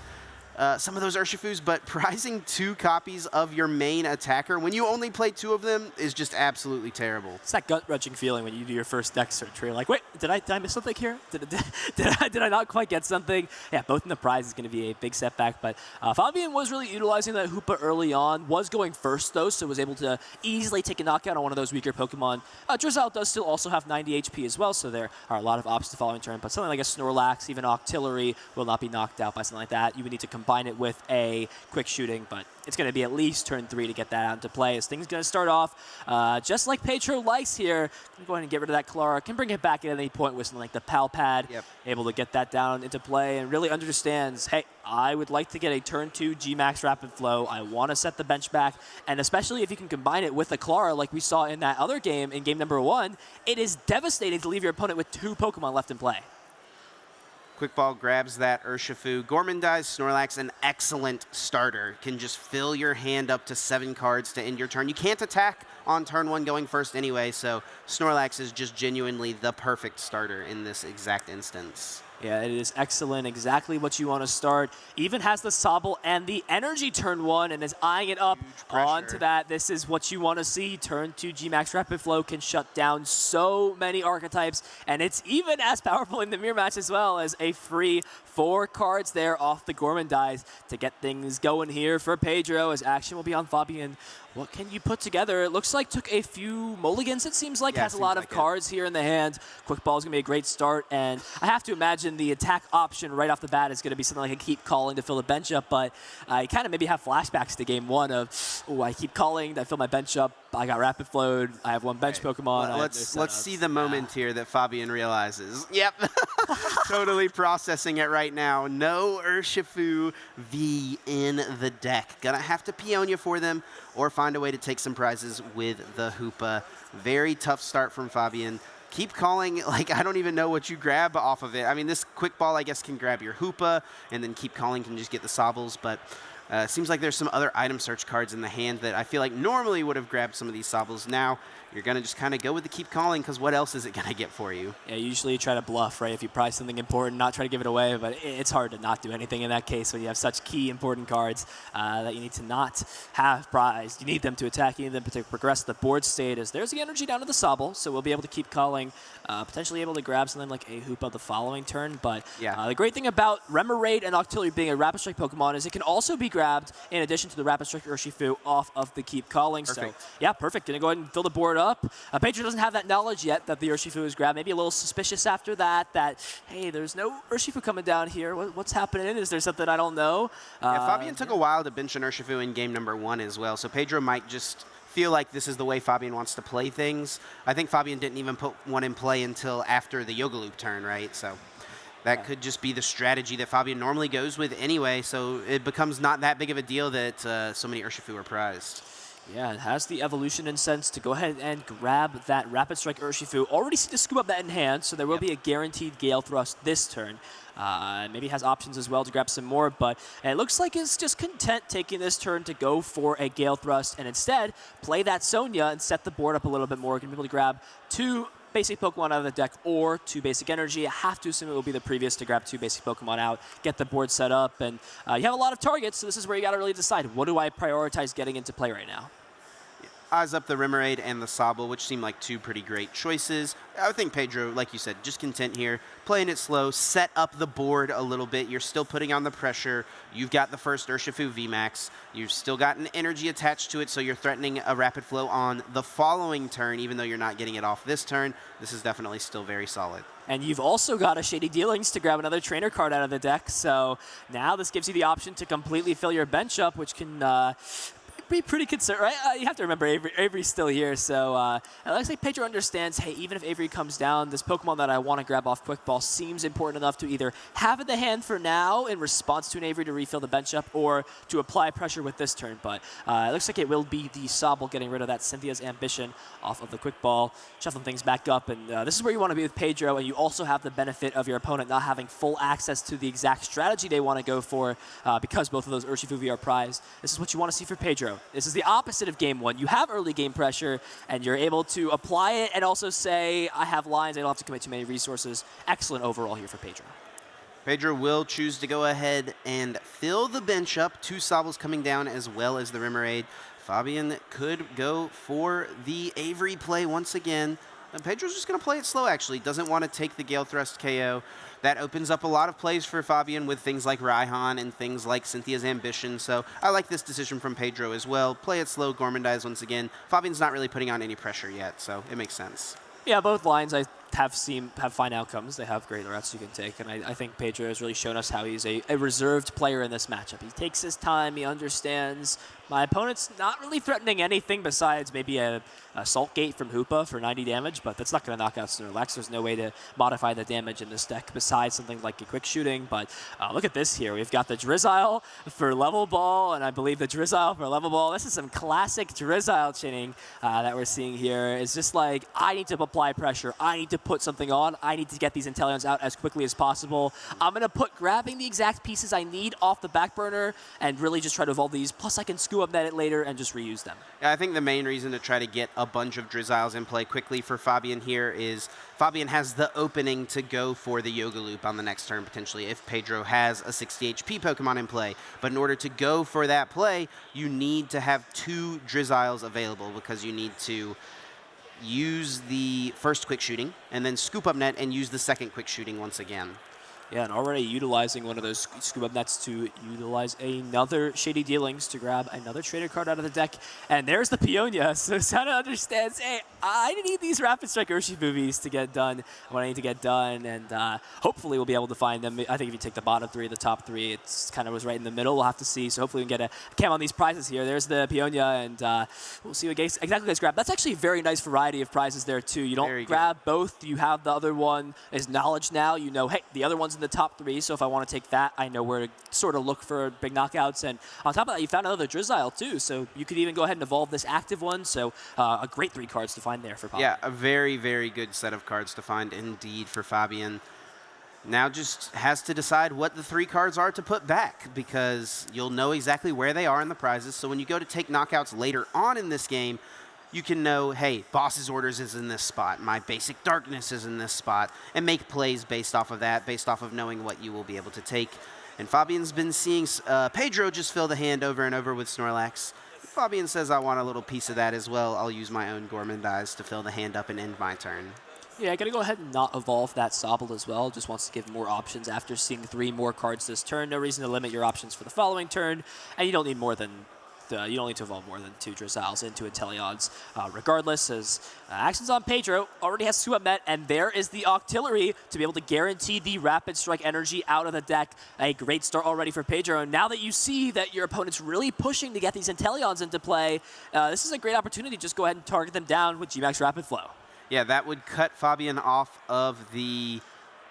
S1: some of those Urshifus, but prizing 2 copies of your main attacker when you only play 2 of them is just absolutely terrible.
S2: It's that gut-wrenching feeling when you do your first deck search where you're like, wait, did I miss something here? Did I not quite get something? Yeah, both in the prize is going to be a big setback, but Fabien was really utilizing that Hoopa early on, was going first though, so was able to easily take a knockout on one of those weaker Pokemon. Drizzle does still also have 90 HP as well, so there are a lot of options the following turn, but something like a Snorlax, even Octillery will not be knocked out by something like that. You would need to combine it with a quick shooting, but it's going to be at least turn 3 to get that out into play as things going to start off just like Pedro likes here. Go ahead and get rid of that Clara. Can bring it back at any point with something like the Pal Pad.
S1: Yep.
S2: Able to get that down into play and really understands, hey, I would like to get a turn 2 G-Max Rapid Flow. I want to set the bench back, and especially if you can combine it with a Clara like we saw in that other game, in game number 1, it is devastating to leave your opponent with 2 Pokemon left in play.
S1: Quick Ball grabs that Urshifu. Gormandize Snorlax, an excellent starter. Can just fill your hand up to 7 cards to end your turn. You can't attack on turn 1 going first anyway, so Snorlax is just genuinely the perfect starter in this exact instance.
S2: Yeah, it is excellent. Exactly what you want to start. Even has the Sobble and the Energy turn 1 and is eyeing it up onto that. This is what you want to see. Turn 2 G-Max Rapid Flow can shut down so many archetypes, and it's even as powerful in the mirror match as well as a free 4 cards there off the Gormandize to get things going here for Pedro as action will be on Fabien. What can you put together? It looks like took a few mulligans, it seems like. Yeah, has a lot of cards here in the hand. Quick Ball is going to be a great start, and I have to imagine the attack option right off the bat is going to be something like a Keep Calling to fill the bench up, but I kind of maybe have flashbacks to game 1 of, oh, I keep calling, I fill my bench up, I got Rapid Flowed, I have 1 bench Pokemon.
S1: Let's see the moment here that Fabien realizes. Yep, totally processing it right now. No Urshifu V in the deck. Gonna have to Peonia for them or find a way to take some prizes with the Hoopa. Very tough start from Fabien. Keep Calling, like, I don't even know what you grab off of it. I mean, this Quick Ball, I guess, can grab your Hoopa, and then Keep Calling can just get the Sobbles, but seems like there's some other item search cards in the hand that I feel like normally would have grabbed some of these Sobbles. Now, you're going to just kind of go with the Keep Calling, because what else is it going to get for you? Yeah,
S2: usually you try to bluff, right? If you prize something important, not try to give it away, but it's hard to not do anything in that case when you have such key important cards that you need to not have prized. You need them to attack, you need them to progress the board state, as there's the energy down to the Sobble, so we'll be able to Keep Calling, potentially able to grab something like a Hoopa the following turn, but the great thing about Remoraid and Octillery being a Rapid Strike Pokemon is it can also be grabbed in addition to the Rapid Strike Urshifu off of the Keep Calling.
S1: Perfect.
S2: So yeah, perfect. Gonna go ahead and fill the board up. Pedro doesn't have that knowledge yet that the Urshifu is grabbed. Maybe a little suspicious after that, hey, there's no Urshifu coming down here. What's happening? Is there something I don't know?
S1: Yeah, Fabien took a while to bench an Urshifu in game number 1 as well, so Pedro might just feel like this is the way Fabien wants to play things. I think Fabien didn't even put one in play until after the Yoga Loop turn, right? So that could just be the strategy that Fabien normally goes with anyway, so it becomes not that big of a deal that so many Urshifu are prized.
S2: Yeah, it has the evolution and sense to go ahead and grab that Rapid Strike Urshifu. Already see to scoop up that in hand, so there will be a guaranteed Gale Thrust this turn. Maybe has options as well to grab some more, but it looks like it's just content taking this turn to go for a Gale Thrust and instead play that Sonya and set the board up a little bit more. Going to be able to grab 2 basic Pokemon out of the deck or 2 basic energy. I have to assume it will be the previous to grab 2 basic Pokemon out, get the board set up, and you have a lot of targets, so this is where you got to really decide, what do I prioritize getting into play right now?
S1: Eyes up the Remoraid and the Sobble, which seem like 2 pretty great choices. I think Pedro, like you said, just content here, playing it slow, set up the board a little bit. You're still putting on the pressure. You've got the first Urshifu VMAX. You've still got an energy attached to it, so you're threatening a Rapid Flow on the following turn, even though you're not getting it off this turn. This is definitely still very solid.
S2: And you've also got a Shady Dealings to grab another trainer card out of the deck, so now this gives you the option to completely fill your bench up, which can be pretty concerned, right? You have to remember Avery's still here, so it looks like Pedro understands, hey, even if Avery comes down, this Pokemon that I want to grab off Quick Ball seems important enough to either have in the hand for now in response to an Avery to refill the bench up or to apply pressure with this turn. But it looks like it will be the Sobble getting rid of that Cynthia's Ambition off of the Quick Ball, shuffling things back up, and this is where you want to be with Pedro, and you also have the benefit of your opponent not having full access to the exact strategy they want to go for because both of those Urshifuvi are prized. This is what you want to see for Pedro. This is the opposite of game one. You have early game pressure, and you're able to apply it and also say, I have lines, I don't have to commit too many resources. Excellent overall here for Pedro.
S1: Pedro will choose to go ahead and fill the bench up. 2 Sobbles coming down as well as the Remoraid. Fabien could go for the Avery play once again. And Pedro's just going to play it slow, actually. Doesn't want to take the Gale Thrust KO. That opens up a lot of plays for Fabien with things like Raihan and things like Cynthia's Ambition. So I like this decision from Pedro as well. Play it slow, Gourmandize once again. Fabien's not really putting on any pressure yet, so it makes sense.
S2: Yeah, both lines I have fine outcomes. They have great routes you can take, and I think Pedro has really shown us how he's a reserved player in this matchup. He takes his time, he understands. My opponent's not really threatening anything besides maybe a Salt Gate from Hoopa for 90 damage, but that's not going to knock out Snorlax. There's no way to modify the damage in this deck besides something like a quick shooting, but look at this here. We've got the Drizzile for Level Ball, and I believe the Drizzile for Level Ball. This is some classic Drizzile chinning that we're seeing here. It's just like, I need to apply pressure. I need to put something on. I need to get these Inteleons out as quickly as possible. I'm going to put grabbing the exact pieces I need off the back burner and really just try to evolve these. Plus, I can scoop up that later and just reuse them.
S1: Yeah, I think the main reason to try to get a bunch of Drizziles in play quickly for Fabien here is Fabien has the opening to go for the Yoga Loop on the next turn, potentially, if Pedro has a 60 HP Pokemon in play. But in order to go for that play, you need to have 2 Drizziles available because you need to use the first quick shooting and then scoop up net and use the second quick shooting once again.
S2: Yeah, and already utilizing one of those scoop up nets to utilize another Shady Dealings to grab another trader card out of the deck. And there's the Peonia. So Sana understands, hey, I need these Rapid Strike Urshifuvis to get done what I need to get done. And hopefully we'll be able to find them. I think if you take the bottom 3, the top 3, it's kind of was right in the middle. We'll have to see. So hopefully we can get a cam on these prizes here. There's the Peonia, and we'll see what exactly gets grabbed. That's actually a very nice variety of prizes there, too. You don't grab both. You have the other one is knowledge now. You know, hey, the other one's in the top 3, so if I want to take that, I know where to sort of look for big knockouts. And on top of that, you found another Drizzile too, so you could even go ahead and evolve this active one. So a great 3 cards to find there for Fabien.
S1: Yeah, a very, very good set of cards to find indeed for Fabien. Now just has to decide what the 3 cards are to put back, because you'll know exactly where they are in the prizes. So when you go to take knockouts later on in this game, you can know, hey, Boss's Orders is in this spot, my Basic Darkness is in this spot, and make plays based off of that, based off of knowing what you will be able to take. And Fabien's been seeing Pedro just fill the hand over and over with Snorlax. Fabien says, I want a little piece of that as well. I'll use my own Gourmandize to fill the hand up and end my turn.
S2: Yeah, I gotta go ahead and not evolve that Sobble as well. Just wants to give more options after seeing 3 more cards this turn. No reason to limit your options for the following turn, and you don't need more than you don't need to evolve more than 2 Drizziles into Inteleons. Regardless, as actions on Pedro already has 2 up net, and there is the Octillery to be able to guarantee the Rapid Strike energy out of the deck. A great start already for Pedro. And now that you see that your opponent's really pushing to get these Inteleons into play, this is a great opportunity to just go ahead and target them down with G-Max Rapid Flow.
S1: Yeah, that would cut Fabien off of the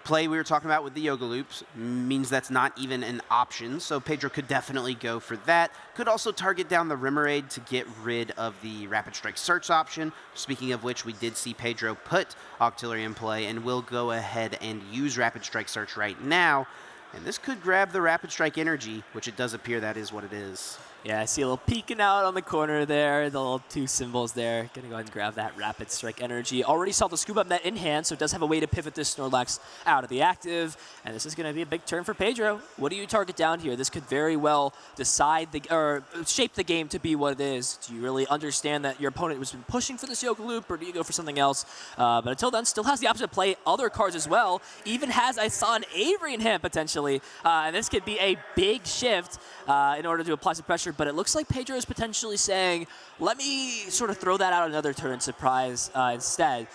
S1: play we were talking about with the Yoga Loops. Means that's not even an option, so Pedro could definitely go for that. Could also target down the Remoraid to get rid of the Rapid Strike Search option. Speaking of which, we did see Pedro put Octillery in play, and will go ahead and use Rapid Strike Search right now. And this could grab the Rapid Strike energy, which it does appear that is what it is.
S2: Yeah, I see a little peeking out on the corner there, the little 2 symbols there. Gonna go ahead and grab that Rapid Strike energy. Already saw the Scoop Up net in hand, so it does have a way to pivot this Snorlax out of the active. And this is gonna be a big turn for Pedro. What do you target down here? This could very well decide or shape the game to be what it is. Do you really understand that your opponent was been pushing for this Yoga Loop, or do you go for something else? But until then, still has the option to play other cards as well. Even has, I saw an Avery in hand potentially. And this could be a big shift in order to apply some pressure. But it looks like Pedro is potentially saying, let me sort of throw that out another turn surprise instead.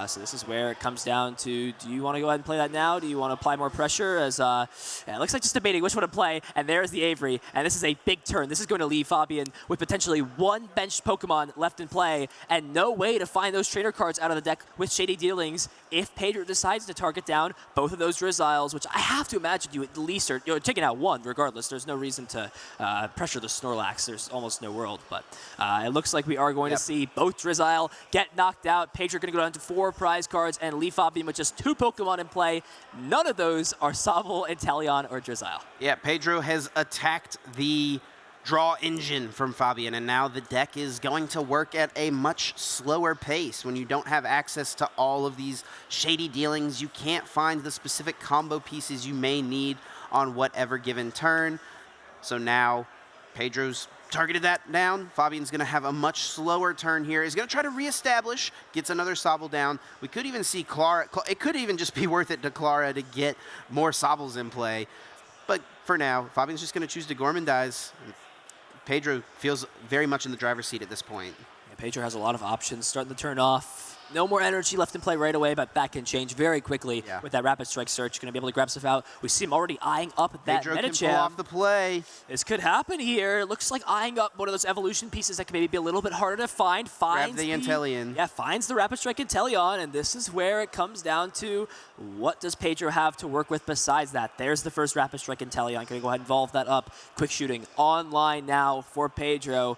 S2: So this is where it comes down to, do you want to go ahead and play that now? Do you want to apply more pressure? As yeah, it looks like just debating which one to play. And there's the Avery. And this is a big turn. This is going to leave Fabien with potentially one benched Pokemon left in play and no way to find those trainer cards out of the deck with Shady Dealings if Pedro decides to target down both of those Drizziles, which I have to imagine you at least are taking out one regardless. There's no reason to pressure the Snorlax. There's almost no world. But it looks like we are going to see both Drizzile get knocked out. Pedro going to go down to 4 prize cards and leave Fabien with just 2 Pokemon in play. None of those are Sobble, Inteleon, or Drizzile.
S1: Yeah, Pedro has attacked the draw engine from Fabien, and now the deck is going to work at a much slower pace. When you don't have access to all of these Shady Dealings, you can't find the specific combo pieces you may need on whatever given turn. So now Pedro's targeted that down. Fabian's going to have a much slower turn here. He's going to try to reestablish, gets another Sobble down. We could even see Clara. It could even just be worth it to Clara to get more Sobbles in play. But for now, Fabian's just going to choose to Gormandize. Pedro feels very much in the driver's seat at this point.
S2: Yeah, Pedro has a lot of options starting the turn off. No more energy left in play right away, but that can change very quickly with that Rapid Strike Search. Going to be able to grab stuff out. We see him already eyeing up that
S1: Pedro
S2: Medicham.
S1: can pull off the play.
S2: This could happen here. Looks like eyeing up one of those evolution pieces that can maybe be a little bit harder to find. Finds
S1: grab the Inteleon.
S2: Yeah, finds the Rapid Strike Inteleon, and this is where it comes down to what does Pedro have to work with besides that. There's the first Rapid Strike Inteleon. Going to go ahead and volve that up. Quick shooting online now for Pedro.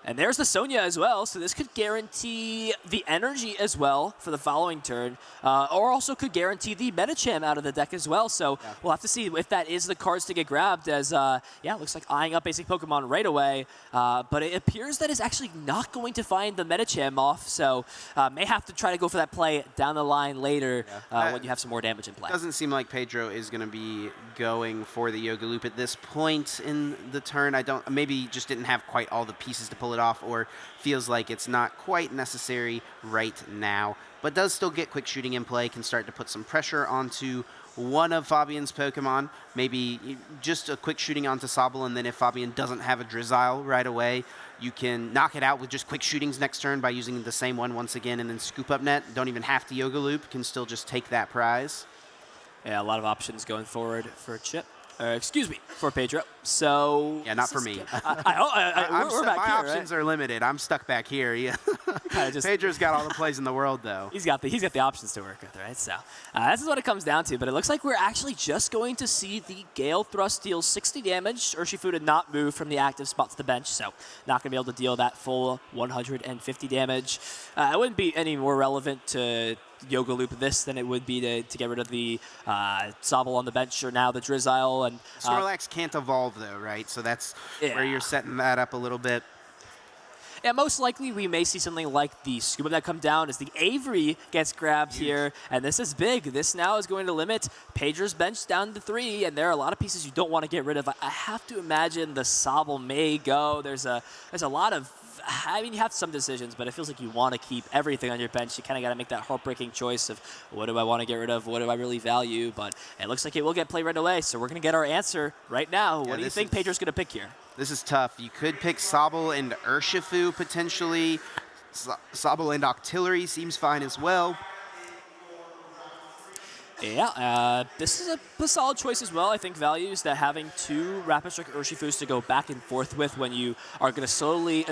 S2: And there's the Sonya as well, so this could guarantee the energy as well for the following turn, or also could guarantee the Medicham out of the deck as well. So we'll have to see if that is the cards to get grabbed as, yeah, it looks like eyeing up basic Pokemon right away. But it appears that it's actually not going to find the Medicham off, so may have to try to go for that play down the line later when you have some more damage in play.
S1: Doesn't seem like Pedro is going to be going for the Yoga Loop at this point in the turn. Maybe just didn't have quite all the pieces to pull it off, or feels like it's not quite necessary right now, but does still get quick shooting in play, can start to put some pressure onto one of Fabian's Pokemon, maybe just a quick shooting onto Sobble, and then if Fabien doesn't have a Drizzile right away, you can knock it out with just quick shootings next turn by using the same one once again, and then scoop up net. Don't even have to Yoga Loop, can still just take that prize.
S2: Yeah, a lot of options going forward for Chip. Excuse me, for Pedro. So
S1: yeah, not for me.
S2: We're back
S1: my
S2: here,
S1: options are limited. I'm stuck back here. Yeah. Pedro's got all the plays in the world, though.
S2: He's got the options to work with, right? So this is what it comes down to. But it looks like we're actually just going to see the Gale Thrust deal 60 damage. Urshifu did not move from the active spot to the bench, so not going to be able to deal that full 150 damage. It wouldn't be any more relevant to Yoga Loop this than it would be to get rid of the Sobble on the bench, or now the Drizzile. And
S1: Snorlax can't evolve though, right? So that's where you're setting that up a little bit.
S2: Yeah, most likely we may see something like the Scuba that come down as the Avery gets grabbed here, and this is big. This now is going to limit Pedro's bench down to 3, and there are a lot of pieces you don't want to get rid of. I have to imagine the Sobble may go. There's a lot of, I mean, you have some decisions, but it feels like you want to keep everything on your bench. You kind of got to make that heartbreaking choice of what do I want to get rid of, what do I really value, but it looks like it will get played right away, so we're going to get our answer right now. What do you think Pedro's going to pick here?
S1: This is tough. You could pick Sobble and Urshifu potentially. Sobble and Octillery seems fine as well.
S2: Yeah, this is a solid choice as well. I think values that having 2 Rapid Strike Urshifus to go back and forth with when you are going to slowly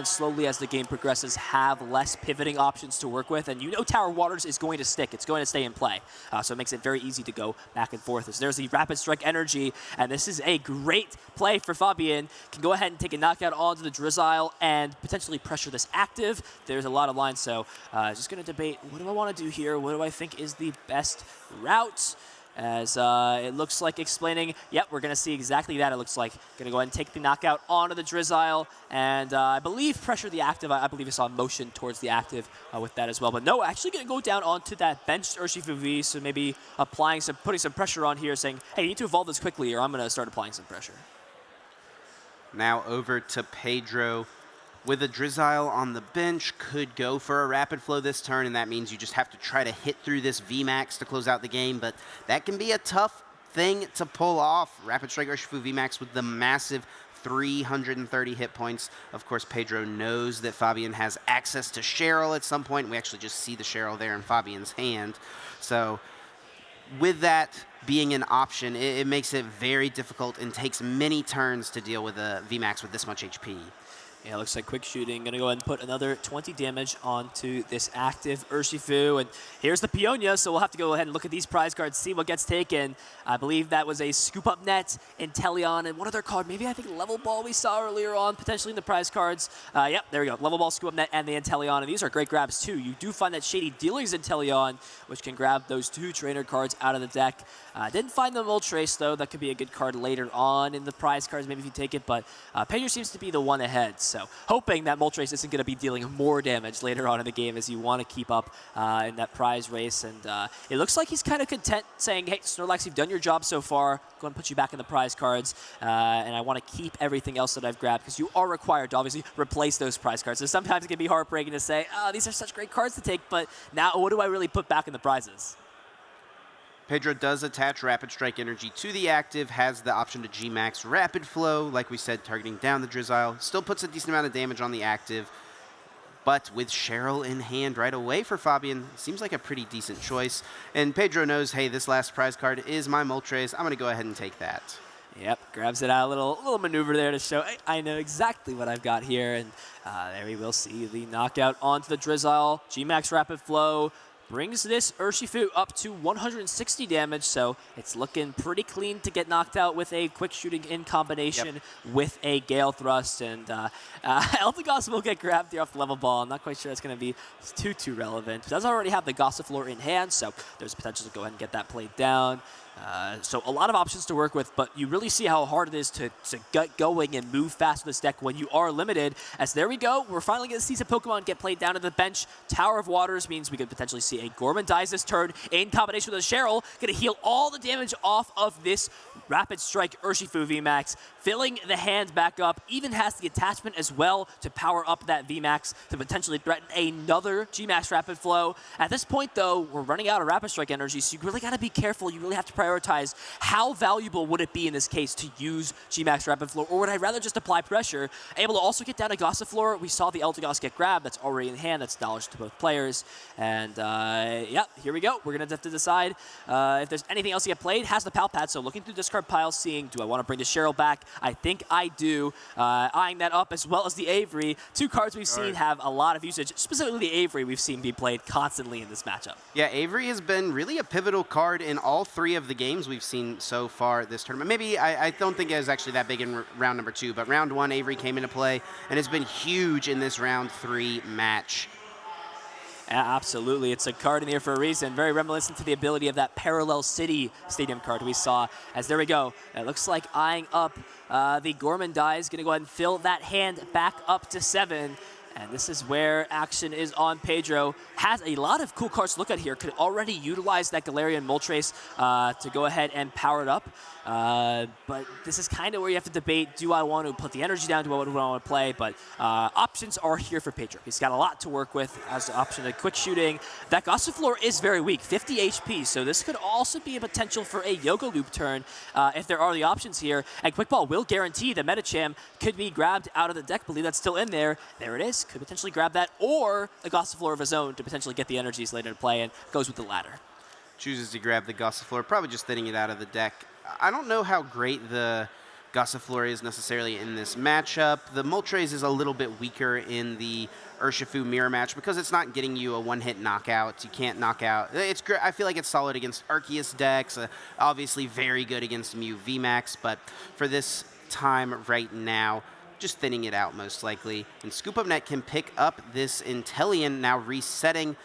S2: as the game progresses have less pivoting options to work with. And you know Tower Waters is going to stick. It's going to stay in play. So it makes it very easy to go back and forth. So there's the Rapid Strike Energy, and this is a great play for Fabien. Can go ahead and take a knockout onto the Drizzile and potentially pressure this active. There's a lot of lines, so just going to debate what do I want to do here? What do I think is the best route? As it looks like explaining, yep, we're going to see exactly that. It looks like going to go ahead and take the knockout onto the Drizzile, and I believe pressure the active. I believe I saw motion towards the active with that as well. But no, actually going to go down onto that benched Urshifu V, so maybe putting some pressure on here, saying, hey, you need to evolve this quickly, or I'm going to start applying some pressure.
S1: Now over to Pedro. With a Drizzile on the bench, could go for a Rapid Flow this turn, and that means you just have to try to hit through this VMAX to close out the game, but that can be a tough thing to pull off. Rapid Strike Urshifu VMAX with the massive 330 hit points. Of course, Pedro knows that Fabien has access to Cheryl at some point. We actually just see the Cheryl there in Fabien's hand. So with that being an option, it makes it very difficult and takes many turns to deal with a VMAX with this much HP.
S2: Yeah, it looks like quick shooting. Going to go ahead and put another 20 damage onto this active Urshifu. And here's the Peonia, so we'll have to go ahead and look at these prize cards, see what gets taken. I believe that was a Scoop Up Net, Inteleon, and one other card, maybe I think Level Ball we saw earlier on, potentially in the prize cards. Yep, there we go. Level Ball, Scoop Up Net, and the Inteleon. And these are great grabs, too. You do find that Shady Dealings Inteleon, which can grab those 2 trainer cards out of the deck. Didn't find the Moltres, though. That could be a good card later on in the prize cards, maybe if you take it. But Pedro seems to be the one ahead. So hoping that Moltres isn't going to be dealing more damage later on in the game as you want to keep up in that prize race. And it looks like he's kind of content saying, hey, Snorlax, you've done your job so far. Go and put you back in the prize cards. And I want to keep everything else that I've grabbed because you are required to obviously replace those prize cards. So sometimes it can be heartbreaking to say, oh, these are such great cards to take, but now what do I really put back in the prizes?
S1: Pedro does attach Rapid Strike Energy to the active, has the option to G-Max Rapid Flow, like we said, targeting down the Drizzile. Still puts a decent amount of damage on the active, but with Cheryl in hand right away for Fabien, seems like a pretty decent choice. And Pedro knows, hey, this last prize card is my Moltres. I'm going to go ahead and take that.
S2: Yep, grabs it out, a little maneuver there to show, hey, I know exactly what I've got here. And there we will see the knockout onto the Drizzile. G-Max Rapid Flow brings this Urshifu up to 160 damage, so it's looking pretty clean to get knocked out with a quick shooting in combination with a Gale Thrust. And Eldegoss will get grabbed here off the level ball. I'm not quite sure that's going to be too relevant. It does already have the Gossifleur in hand, so there's potential to go ahead and get that played down. So a lot of options to work with, but you really see how hard it is to get going and move fast with this deck when you are limited. As there we go, we're finally going to see some Pokemon get played down to the bench. Tower of Waters means we could potentially see a Gourmandize this turn in combination with a Cheryl. Going to heal all the damage off of this Rapid Strike Urshifu VMAX, filling the hand back up. Even has the attachment as well to power up that VMAX to potentially threaten another G-Max Rapid Flow. At this point, though, we're running out of Rapid Strike energy, so you really got to be careful. You really have to prioritize how valuable would it be in this case to use G-Max Rapid Flow, or would I rather just apply pressure? Able to also get down a Gossifleur. We saw the Eldegoss get grabbed. That's already in hand. That's knowledge to both players. And yeah, here we go. We're going to have to decide if there's anything else to get played. Has the Pal Pad, so looking through discard pile, seeing, do I want to bring the Cheryl back? I think I do. Eyeing that up as well as the Avery. 2 cards we've seen have a lot of usage. Specifically the Avery we've seen be played constantly in this matchup.
S1: Yeah, Avery has been really a pivotal card in all 3 of the games we've seen so far this tournament. Maybe, I don't think it was actually that big in round number 2, but round 1, Avery came into play and has been huge in this round 3 match.
S2: Absolutely. It's a card in here for a reason. Very reminiscent to the ability of that Parallel City Stadium card we saw. As there we go. It looks like eyeing up the Gourmandize. Going to go ahead and fill that hand back up to 7. And this is where action is on Pedro. Has a lot of cool cards to look at here. Could already utilize that Galarian Moltres to go ahead and power it up. But this is kind of where you have to debate, do I want to put the energy down, do I want to play? But options are here for Pedro. He's got a lot to work with. Has the option of quick shooting. That Gossifleur is very weak, 50 HP, so this could also be a potential for a Yoga Loop turn if there are the options here. And Quick Ball will guarantee the Medicham could be grabbed out of the deck. Believe that's still in there. There it is. Could potentially grab that, or a Gossifleur of his own to potentially get the energies later to play, and goes with the latter.
S1: Chooses to grab the Gossifleur, probably just thinning it out of the deck. I don't know how great the Gossifleur is necessarily in this matchup. The Moltres is a little bit weaker in the Urshifu mirror match because it's not getting you a one-hit knockout. You can't knock out. It's great. I feel like it's solid against Arceus decks. Obviously very good against Mew VMAX, but for this time right now, just thinning it out most likely. And Scoop Up Net can pick up this Inteleon, now resetting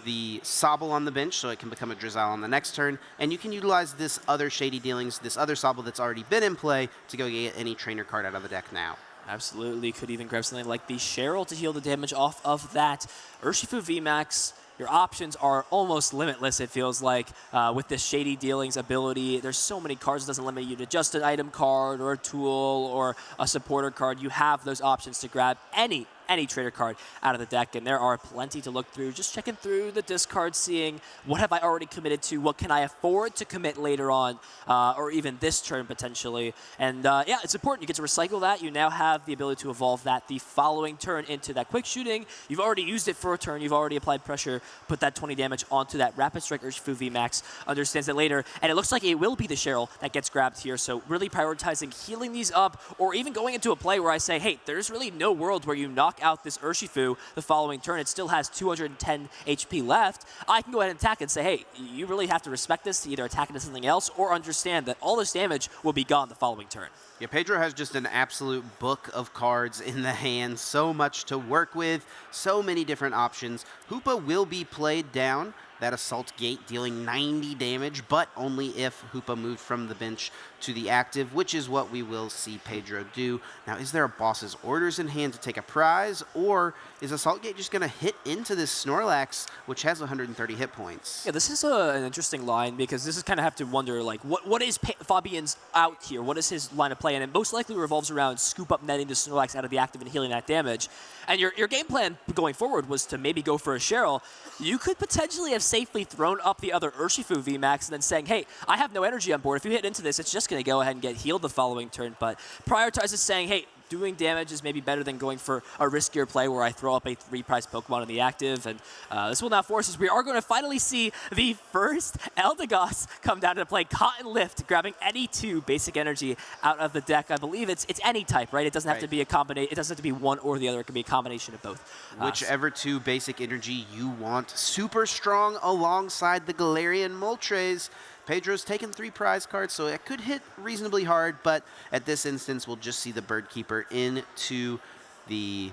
S1: the Sobble on the bench so it can become a Drizzile on the next turn. And you can utilize this other Shady Dealings, this other Sobble that's already been in play to go get any trainer card out of the deck now.
S2: Absolutely. Could even grab something like the Cheryl to heal the damage off of that Urshifu VMAX. Your options are almost limitless, it feels like, with this Shady Dealings ability. There's so many cards, it doesn't limit you to just an item card or a tool or a supporter card. You have those options to grab any any trader card out of the deck, and there are plenty to look through. Just checking through the discard, seeing what have I already committed to, what can I afford to commit later on, or even this turn potentially. And yeah, it's important. You get to recycle that. You now have the ability to evolve that the following turn into that quick shooting. You've already used it for a turn. You've already applied pressure, put that 20 damage onto that Rapid Strike Urshifu VMAX, understands that later, and it looks like it will be the Cheryl that gets grabbed here, so really prioritizing healing these up, or even going into a play where I say, hey, there's really no world where you knock out this Urshifu the following turn. It still has 210 HP left. I can go ahead and attack and say, hey, you really have to respect this to either attack into something else or understand that all this damage will be gone the following turn.
S1: Yeah, Pedro has just an absolute book of cards in the hand, so much to work with, so many different options. Hoopa will be played down, that Assault Gate dealing 90 damage, but only if Hoopa moved from the bench to the active, which is what we will see Pedro do. Now, is there a boss's orders in hand to take a prize, or is Assault Gate just going to hit into this Snorlax, which has 130 hit points?
S2: Yeah, this is an interesting line, because this is kind of have to wonder, like, what is Fabien's out here? What is his line of play? And it most likely revolves around scoop up netting the Snorlax out of the active and healing that damage. And your game plan going forward was to maybe go for a Cheryl. You could potentially have safely thrown up the other Urshifu VMAX and then saying, hey, I have no energy on board. If you hit into this, it's just going to go ahead and get healed the following turn. But prioritizes saying, hey, doing damage is maybe better than going for a riskier play where I throw up a 3-prize Pokemon in the active. And this will now force us. We are going to finally see the first Eldegoss come down to play Cotton Lift, grabbing any 2 basic energy out of the deck. I believe it's any type, right? It doesn't have to be a combination. It doesn't have to be one or the other. It can be a combination of both.
S1: Whichever 2 basic energy you want. Super strong alongside the Galarian Moltres. Pedro's taken 3 prize cards, so it could hit reasonably hard, but at this instance, we'll just see the Bird Keeper into the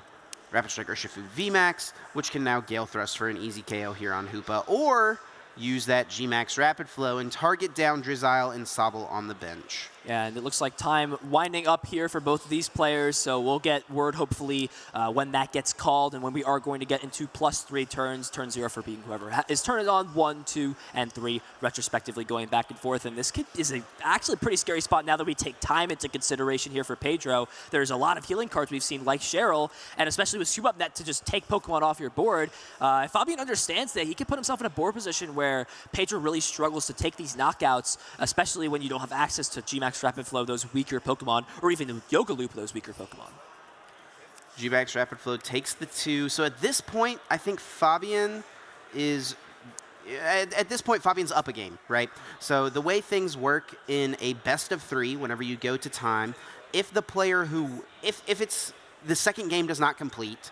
S1: Rapid Strike Urshifu VMAX, which can now Gale Thrust for an easy KO here on Hoopa, or use that G-Max Rapid Flow and target down Drizzile and Sobble on the bench.
S2: And it looks like time winding up here for both of these players, so we'll get word hopefully when that gets called and when we are going to get into +3 turns, turn 0 for being whoever is turning on 1, 2, and 3, retrospectively going back and forth. And this is actually a pretty scary spot now that we take time into consideration here for Pedro. There's a lot of healing cards we've seen like Cheryl, and especially with Scoop Up Net to just take Pokemon off your board. Fabien understands that he can put himself in a board position where Pedro really struggles to take these knockouts, especially when you don't have access to G-Max Rapid Flow, those weaker Pokemon, or even Yoga Loop, those weaker Pokemon.
S1: G-Max Rapid Flow takes the 2. So at this point, I think Fabien is... At this point, Fabien's up a game, right? So the way things work in a best of 3, whenever you go to time, if the player who... If it's... The second game does not complete,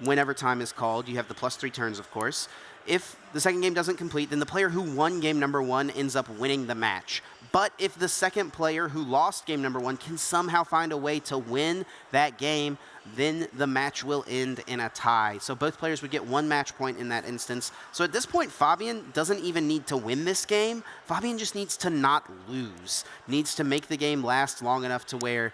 S1: whenever time is called, you have the +3 turns, of course. If the second game doesn't complete, then the player who won game number 1 ends up winning the match. But if the second player who lost game number 1 can somehow find a way to win that game, then the match will end in a tie. So both players would get 1 match point in that instance. So at this point, Fabien doesn't even need to win this game. Fabien just needs to not lose. Needs to make the game last long enough to where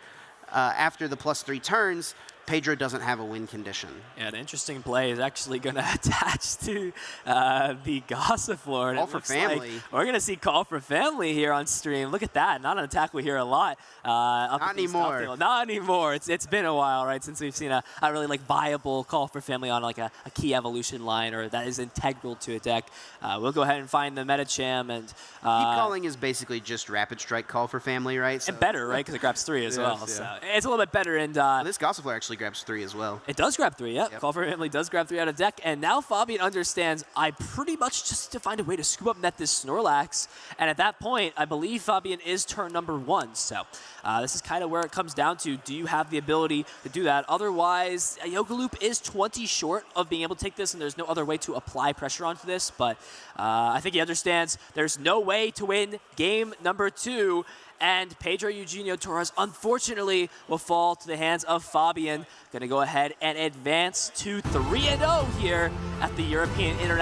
S1: after the +3 turns, Pedro doesn't have a win condition.
S2: Yeah, an interesting play is actually going to attach to the Gossiflor.
S1: Call for family.
S2: Like we're going to see Call for Family here on stream. Look at that. Not an attack we hear a lot.
S1: Not anymore.
S2: Not anymore. It's been a while, right, since we've seen a really like viable Call for Family on like a key evolution line or that is integral to a deck. We'll go ahead and find the Metacham. And
S1: Keep Calling is basically just Rapid Strike Call for Family, right? So.
S2: And better, right, because it grabs 3 as well. Yeah. So it's a little bit better. And
S1: this Gossiflor actually grabs 3 as well.
S2: It does grab 3, yep. Call for Family does grab 3 out of deck, and now Fabien understands I pretty much just need to find a way to scoop up net this Snorlax, and at that point, I believe Fabien is turn number 1, so this is kind of where it comes down to, do you have the ability to do that? Otherwise, Yoga Loop is 20 short of being able to take this, and there's no other way to apply pressure onto this, but I think he understands there's no way to win game number 2, and Pedro Eugenio Torres, unfortunately, will fall to the hands of Fabien. Going to go ahead and advance to 3-0 here at the European International